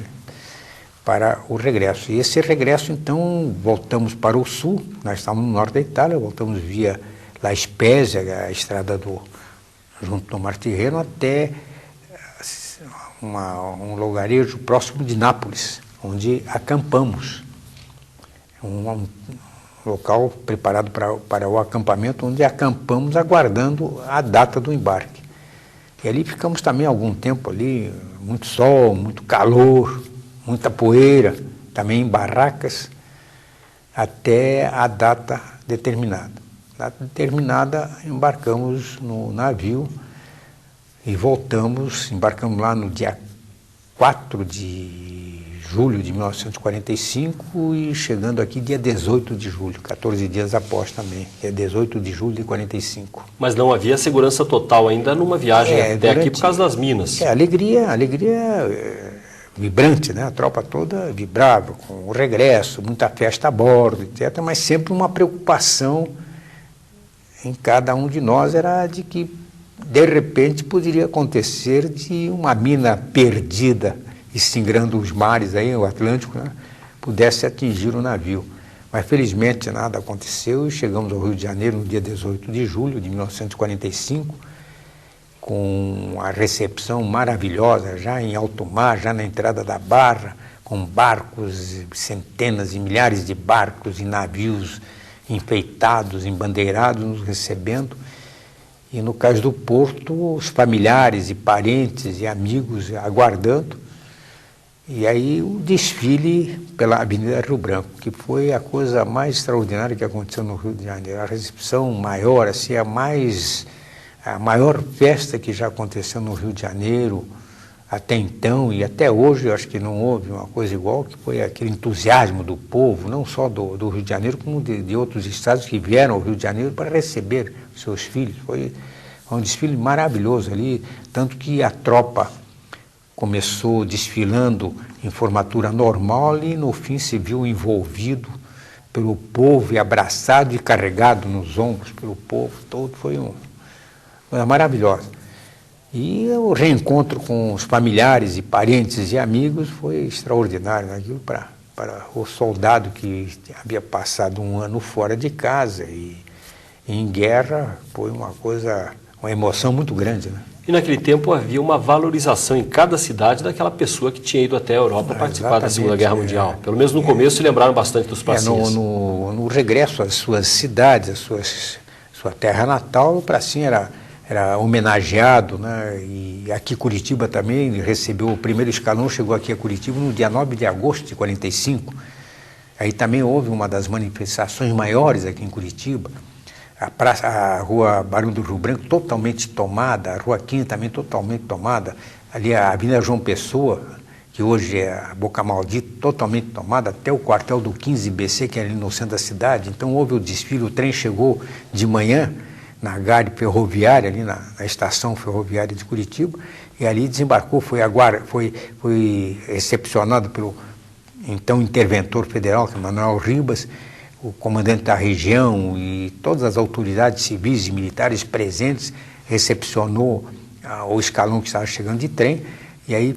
para o regresso. E esse regresso, então, voltamos para o sul, nós estávamos no norte da Itália, voltamos via La Spezia, a estrada junto do Mar Tirreno, até um lugarejo próximo de Nápoles, onde acampamos. Um local preparado para o acampamento, onde acampamos aguardando a data do embarque. E ali ficamos também algum tempo ali, muito sol, muito calor, muita poeira, também em barracas, até a data determinada. Data determinada, embarcamos no navio e embarcamos lá no dia 4 de julho de 1945 e chegando aqui dia 18 de julho, 14 dias após também, é 18 de julho de 45. Mas não havia segurança total ainda numa viagem até aqui por causa das minas. Alegria vibrante, né? A tropa toda vibrava com o regresso, muita festa a bordo, etc., mas sempre uma preocupação em cada um de nós era de que, de repente, poderia acontecer de uma mina perdida, extinguindo os mares, aí, o Atlântico, né, pudesse atingir o navio. Mas, felizmente, nada aconteceu e chegamos ao Rio de Janeiro no dia 18 de julho de 1945, com a recepção maravilhosa, já em alto mar, já na entrada da Barra, com barcos, centenas e milhares de barcos e navios enfeitados, embandeirados, nos recebendo. E, no caso do porto, os familiares e parentes e amigos aguardando. E aí o desfile pela Avenida Rio Branco, que foi a coisa mais extraordinária que aconteceu no Rio de Janeiro. A recepção maior, assim, a maior festa que já aconteceu no Rio de Janeiro até então, e até hoje eu acho que não houve uma coisa igual, que foi aquele entusiasmo do povo, não só do Rio de Janeiro, como de outros estados que vieram ao Rio de Janeiro para receber seus filhos. Foi um desfile maravilhoso ali, tanto que a tropa começou desfilando em formatura normal e no fim se viu envolvido pelo povo e abraçado e carregado nos ombros pelo povo todo. Foi uma coisa maravilhosa. E o reencontro com os familiares e parentes e amigos foi extraordinário, né? Aquilo para para o soldado que havia passado um ano fora de casa e em guerra foi uma emoção muito grande, né? E naquele tempo havia uma valorização em cada cidade daquela pessoa que tinha ido até a Europa participar da Segunda Guerra Mundial. Pelo menos no começo se lembraram bastante dos pracinhas. No regresso às suas cidades, sua terra natal, o pracinha era homenageado, né? E aqui Curitiba também recebeu o primeiro escalão, chegou aqui a Curitiba no dia 9 de agosto de 45. Aí também houve uma das manifestações maiores aqui em Curitiba. A rua Barão do Rio Branco totalmente tomada, a Rua 15 também totalmente tomada, ali a Avenida João Pessoa, que hoje é a Boca Maldita, totalmente tomada, até o quartel do 15BC, que é ali no centro da cidade. Então houve o desfile, o trem chegou de manhã na grade ferroviária, ali na estação ferroviária de Curitiba, e ali desembarcou, foi recepcionado pelo então interventor federal, que é Manuel Ribas, o comandante da região e todas as autoridades civis e militares presentes, recepcionou o escalão que estava chegando de trem, e aí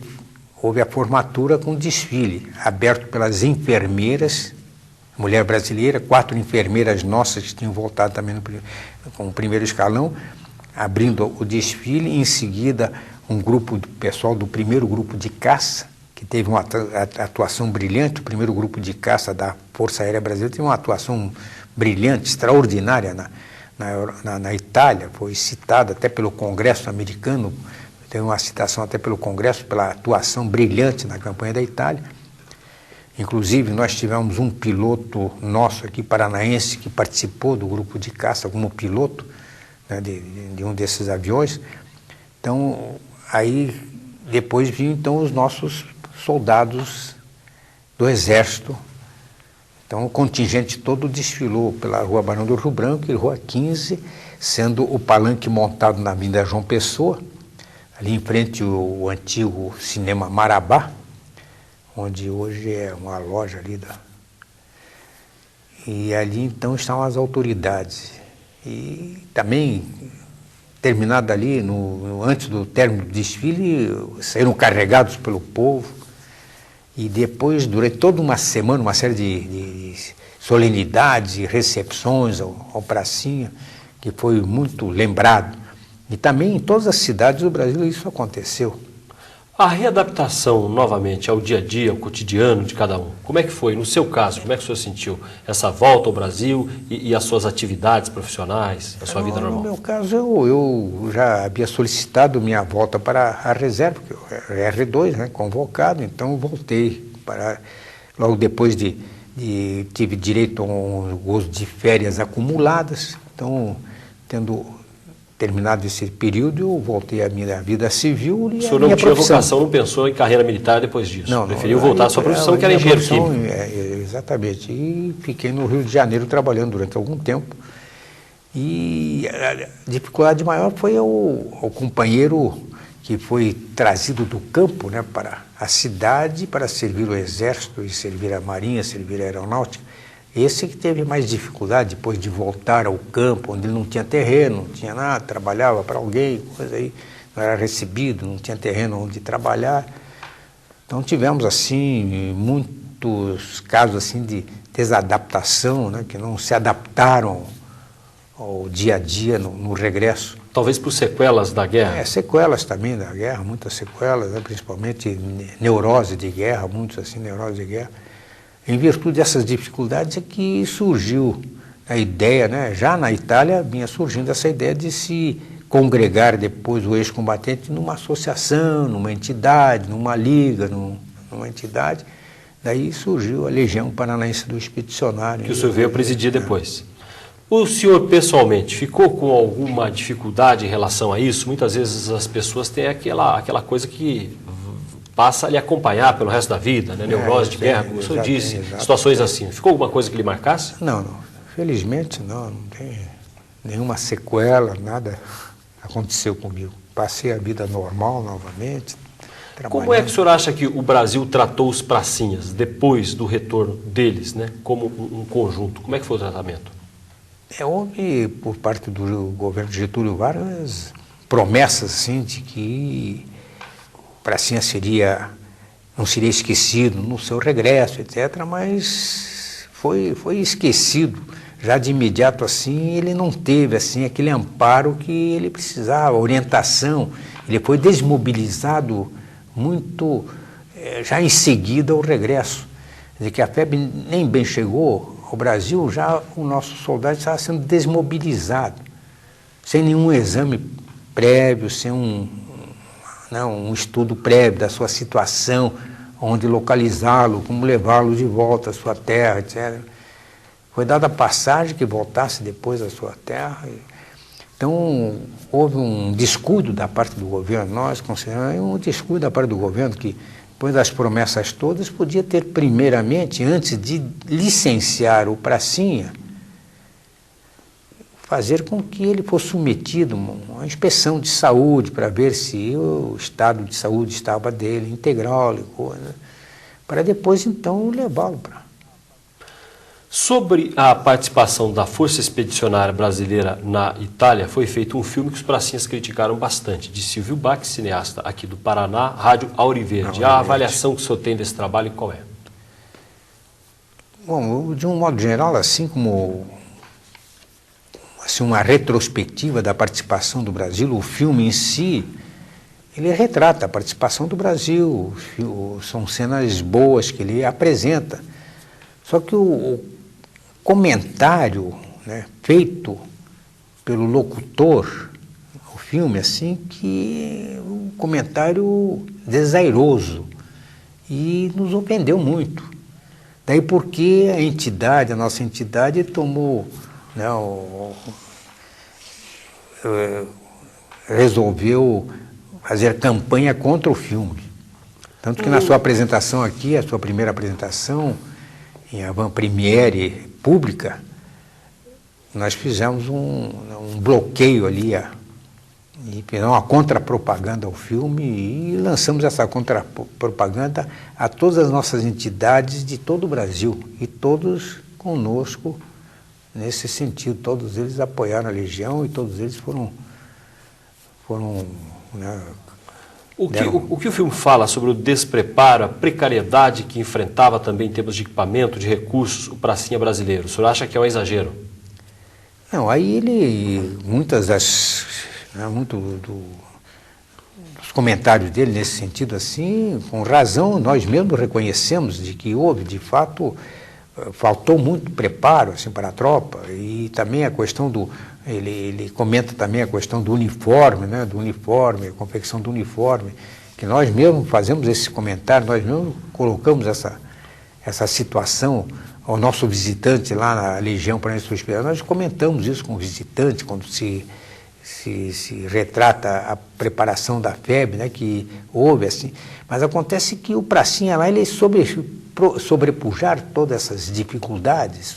houve a formatura com desfile, aberto pelas enfermeiras, mulher brasileira, 4 enfermeiras nossas que tinham voltado também com o primeiro escalão, abrindo o desfile, em seguida um grupo do pessoal do primeiro grupo de caça, que teve uma atuação brilhante. O primeiro grupo de caça da Força Aérea Brasileira teve uma atuação brilhante, extraordinária na Itália, foi citada até pelo Congresso americano, teve uma citação até pelo Congresso pela atuação brilhante na campanha da Itália. Inclusive, nós tivemos um piloto nosso aqui, paranaense, que participou do grupo de caça como piloto, né, de um desses aviões. Então, aí depois vinham então os nossos soldados do Exército. Então o contingente todo desfilou pela Rua Barão do Rio Branco e Rua 15, sendo o palanque montado na Avenida João Pessoa, ali em frente ao antigo Cinema Marabá, onde hoje é uma loja ali E ali então estavam as autoridades. E também, terminado ali, antes do término do desfile, saíram carregados pelo povo. E depois, durante toda uma semana, uma série de solenidades e recepções ao pracinha, que foi muito lembrado. E também em todas as cidades do Brasil isso aconteceu. A readaptação, novamente, ao dia a dia, ao cotidiano de cada um, como é que foi? No seu caso, como é que o senhor sentiu essa volta ao Brasil e as suas atividades profissionais, a sua vida normal? No meu caso, eu já havia solicitado minha volta para a reserva, porque eu era R2, né, convocado, então voltei logo depois tive direito a um gozo de férias acumuladas, então, tendo terminado esse período, eu voltei à minha vida civil e o senhor não tinha vocação, não pensou em carreira militar depois disso? Não, preferiu voltar à sua profissão, que era engenheiro químico. Exatamente. E fiquei no Rio de Janeiro trabalhando durante algum tempo. E a dificuldade maior foi o companheiro que foi trazido do campo, né, para a cidade para servir o Exército e servir a Marinha, servir a Aeronáutica. Esse que teve mais dificuldade depois de voltar ao campo, onde ele não tinha terreno, não tinha nada, trabalhava para alguém, coisa aí, não era recebido, não tinha terreno onde trabalhar. Então tivemos assim muitos casos assim de desadaptação, né, que não se adaptaram ao dia a dia no regresso. Talvez por sequelas da guerra? Sequelas também da guerra, muitas sequelas, né, principalmente neurose de guerra, muitos assim, neurose de guerra. Em virtude dessas dificuldades é que surgiu a ideia, né, já na Itália vinha surgindo essa ideia de se congregar depois o ex-combatente numa associação, numa entidade, numa liga, numa entidade. Daí surgiu a Legião Paranaense do Expedicionário. Que o senhor veio presidir depois. O senhor, pessoalmente, ficou com alguma dificuldade em relação a isso? Muitas vezes as pessoas têm aquela coisa que passa a lhe acompanhar pelo resto da vida, né? Neurose de guerra, como o senhor disse, situações assim. Ficou alguma coisa que lhe marcasse? Não. Felizmente não tem nenhuma sequela, nada aconteceu comigo. Passei a vida normal novamente. Como é que o senhor acha que o Brasil tratou os pracinhas depois do retorno deles, né? Como um conjunto? Como é que foi o tratamento? Houve, por parte do governo de Getúlio Vargas, promessas assim, de que pracinha seria não seria esquecido no seu regresso, etc., mas foi esquecido. Já de imediato assim, ele não teve assim aquele amparo que ele precisava, orientação. Ele foi desmobilizado muito já em seguida ao regresso. Quer dizer que a febre nem bem chegou ao Brasil, já o nosso soldado estava sendo desmobilizado, sem nenhum exame prévio, sem um estudo prévio da sua situação, onde localizá-lo, como levá-lo de volta à sua terra, etc. Foi dada a passagem que voltasse depois à sua terra. Então, houve um descuido da parte do governo, nós consideramos um descuido da parte do governo, que depois das promessas todas, podia ter primeiramente, antes de licenciar o Pracinha, fazer com que ele fosse submetido a uma inspeção de saúde para ver se o estado de saúde estava dele integral, para depois então levá-lo para... Sobre a participação da Força Expedicionária Brasileira na Itália, foi feito um filme que os pracinhas criticaram bastante, de Silvio Bach, cineasta aqui do Paraná, Rádio Auriverde. A avaliação que o senhor tem desse trabalho, qual é? Bom, de um modo geral, assim como uma retrospectiva da participação do Brasil, o filme em si, ele retrata a participação do Brasil, são cenas boas que ele apresenta. Só que o comentário, né, feito pelo locutor, o filme, assim, que um comentário desairoso e nos ofendeu muito. Daí porque a nossa entidade tomou, né, resolveu fazer campanha contra o filme. Tanto que na sua apresentação aqui, a sua primeira apresentação, em avant-première pública, nós fizemos um bloqueio ali, e fizemos uma contrapropaganda ao filme e lançamos essa contrapropaganda a todas as nossas entidades de todo o Brasil, e todos conosco nesse sentido. Todos eles apoiaram a Legião e todos eles foram né, O que o filme fala sobre o despreparo, a precariedade que enfrentava também em termos de equipamento, de recursos, o pracinha brasileiro? O senhor acha que é um exagero? Não, aí ele, muitos dos comentários dele nesse sentido assim, com razão, nós mesmos reconhecemos de que houve, de fato, faltou muito preparo assim, para a tropa, e também a questão ele comenta também a questão do uniforme, né, a confecção do uniforme, que nós mesmos fazemos esse comentário, nós mesmos colocamos essa situação ao nosso visitante lá na Legião Paraense do Hospital. Nós comentamos isso com o visitante, quando se retrata a preparação da febre, né, que houve assim. Mas acontece que o pracinha lá, ele sobrepujar todas essas dificuldades,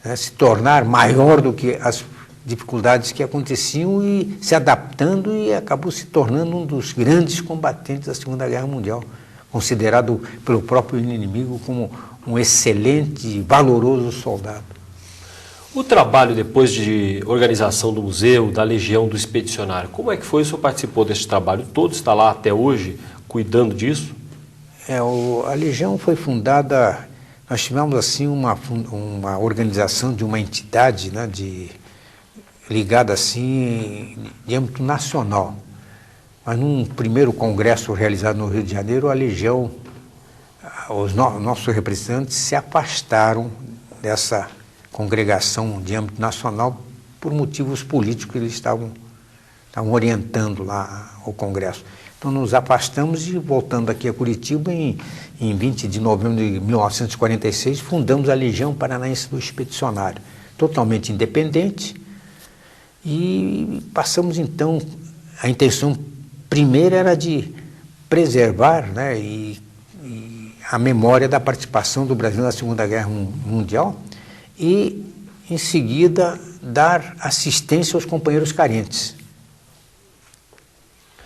né, se tornar maior do que as dificuldades que aconteciam e se adaptando, e acabou se tornando um dos grandes combatentes da Segunda Guerra Mundial, considerado pelo próprio inimigo como um excelente e valoroso soldado. O trabalho depois de organização do museu, da Legião, do Expedicionário, como é que foi? O senhor participou desse trabalho todo, está lá até hoje cuidando disso? A Legião foi fundada, nós tivemos assim uma organização de uma entidade, né, ligada assim de âmbito nacional. Mas num primeiro congresso realizado no Rio de Janeiro, a Legião, os nossos representantes se afastaram dessa congregação de âmbito nacional por motivos políticos que eles estavam orientando lá o congresso. Então nos afastamos e, voltando aqui a Curitiba, em 20 de novembro de 1946, fundamos a Legião Paranaense do Expedicionário, totalmente independente, e passamos então, a intenção primeira era de preservar, né, e a memória da participação do Brasil na Segunda Guerra Mundial e, em seguida, dar assistência aos companheiros carentes.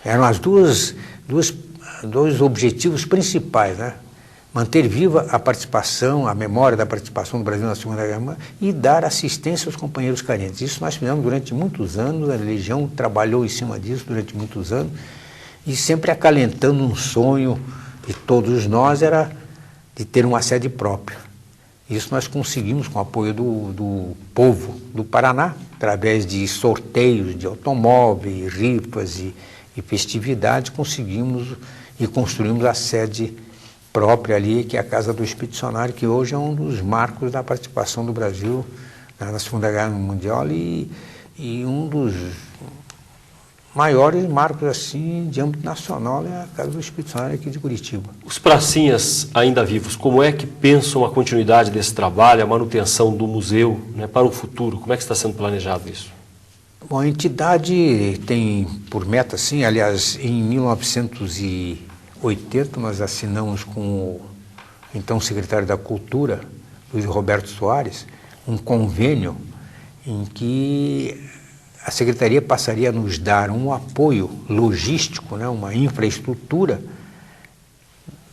Eram as dois objetivos principais, né? Manter viva a participação, a memória da participação do Brasil na Segunda Guerra Mundial e dar assistência aos companheiros carentes. Isso nós fizemos durante muitos anos, a Legião trabalhou em cima disso durante muitos anos, e sempre acalentando um sonho de todos nós era de ter uma sede própria. Isso nós conseguimos com o apoio do povo do Paraná, através de sorteios de automóveis, rifas e festividades, conseguimos e construímos a sede própria ali, que é a Casa do Expedicionário, que hoje é um dos marcos da participação do Brasil na Segunda Guerra Mundial e um dos maiores marcos assim de âmbito nacional é a Casa do Expedicionário aqui de Curitiba. Os pracinhas ainda vivos, como é que pensam a continuidade desse trabalho, a manutenção do museu, né, para o futuro? Como é que está sendo planejado isso? Bom, a entidade tem por meta, assim, aliás, em 1980 nós assinamos com o então secretário da Cultura, Luiz Roberto Soares, um convênio em que a Secretaria passaria a nos dar um apoio logístico, né, uma infraestrutura,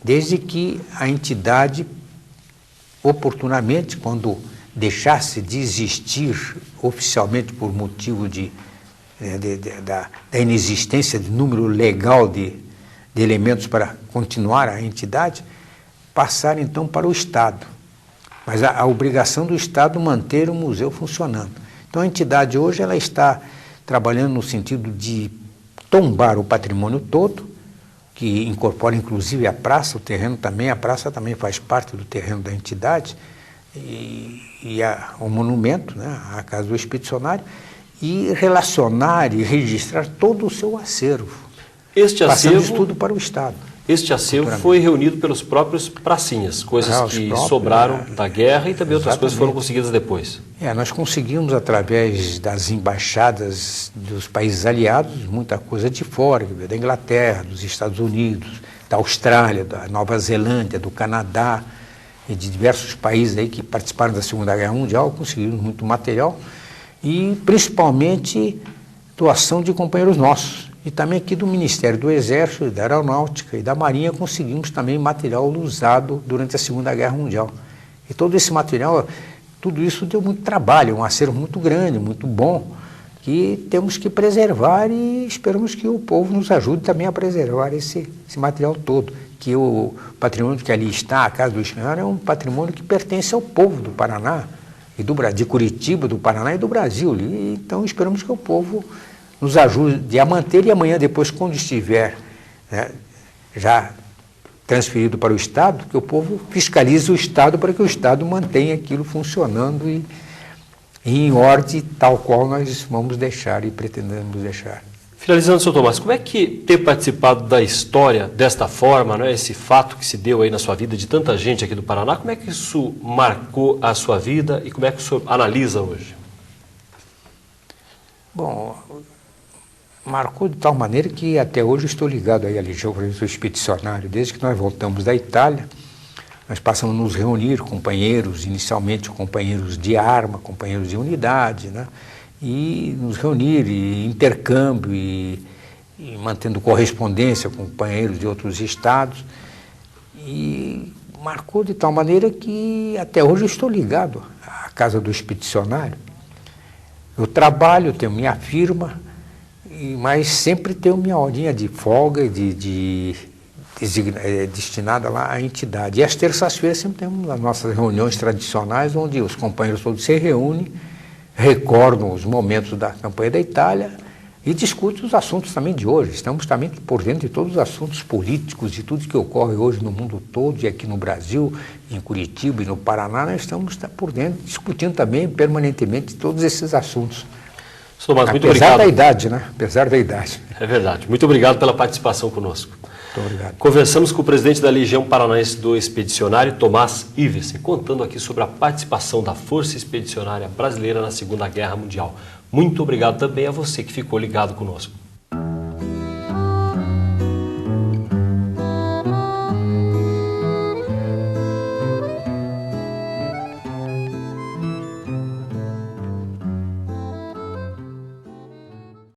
desde que a entidade, oportunamente, quando deixasse de existir oficialmente por motivo da inexistência de número legal de elementos para continuar a entidade, passar então para o Estado. Mas a obrigação do Estado manter o museu funcionando. Então a entidade hoje ela está trabalhando no sentido de tombar o patrimônio todo, que incorpora inclusive a praça, o terreno também, a praça também faz parte do terreno da entidade, o monumento, né, a Casa do Expedicionário, e relacionar e registrar todo o seu acervo, passando isso tudo para o Estado. Este acervo foi reunido pelos próprios pracinhas, coisas que sobraram da guerra e também outras coisas foram conseguidas depois. Nós conseguimos, através das embaixadas dos países aliados, muita coisa de fora, da Inglaterra, dos Estados Unidos, da Austrália, da Nova Zelândia, do Canadá e de diversos países aí que participaram da Segunda Guerra Mundial, conseguimos muito material e principalmente doação de companheiros nossos. E também aqui do Ministério do Exército, da Aeronáutica e da Marinha conseguimos também material usado durante a Segunda Guerra Mundial. E todo esse material, tudo isso deu muito trabalho, um acervo muito grande, muito bom, que temos que preservar e esperamos que o povo nos ajude também a preservar esse material todo. Que o patrimônio que ali está, a Casa do Expedicionário, é um patrimônio que pertence ao povo do Paraná, e de Curitiba, do Paraná e do Brasil. E, então esperamos que o povo nos ajude a manter e amanhã, depois, quando estiver, né, já transferido para o Estado, que o povo fiscalize o Estado para que o Estado mantenha aquilo funcionando e em ordem tal qual nós vamos deixar e pretendemos deixar. Finalizando, Sr. Tomás, como é que ter participado da história desta forma, né, esse fato que se deu aí na sua vida de tanta gente aqui do Paraná, como é que isso marcou a sua vida e como é que o senhor analisa hoje? Bom, marcou de tal maneira que até hoje estou ligado aí à Legião Expedicionária. Desde que nós voltamos da Itália, nós passamos a nos reunir, companheiros, inicialmente companheiros de arma, companheiros de unidade, né? E nos reunir, e intercâmbio, e mantendo correspondência com companheiros de outros estados. E marcou de tal maneira que até hoje eu estou ligado à Casa do Expedicionário. Eu trabalho, tenho minha firma, mas sempre tenho minha horinha de folga destinada lá à entidade. E às terças-feiras sempre temos as nossas reuniões tradicionais, onde os companheiros todos se reúnem, recordam os momentos da campanha da Itália e discutem os assuntos também de hoje. Estamos também por dentro de todos os assuntos políticos, de tudo que ocorre hoje no mundo todo, e aqui no Brasil, em Curitiba e no Paraná, nós estamos por dentro, discutindo também permanentemente todos esses assuntos. Tomás, muito apesar obrigado. Da idade, né? Apesar da idade. É verdade. Muito obrigado pela participação conosco. Muito obrigado. Conversamos com o presidente da Legião Paranaense do Expedicionário, Tomás Iversen, contando aqui sobre a participação da Força Expedicionária Brasileira na Segunda Guerra Mundial. Muito obrigado também a você que ficou ligado conosco.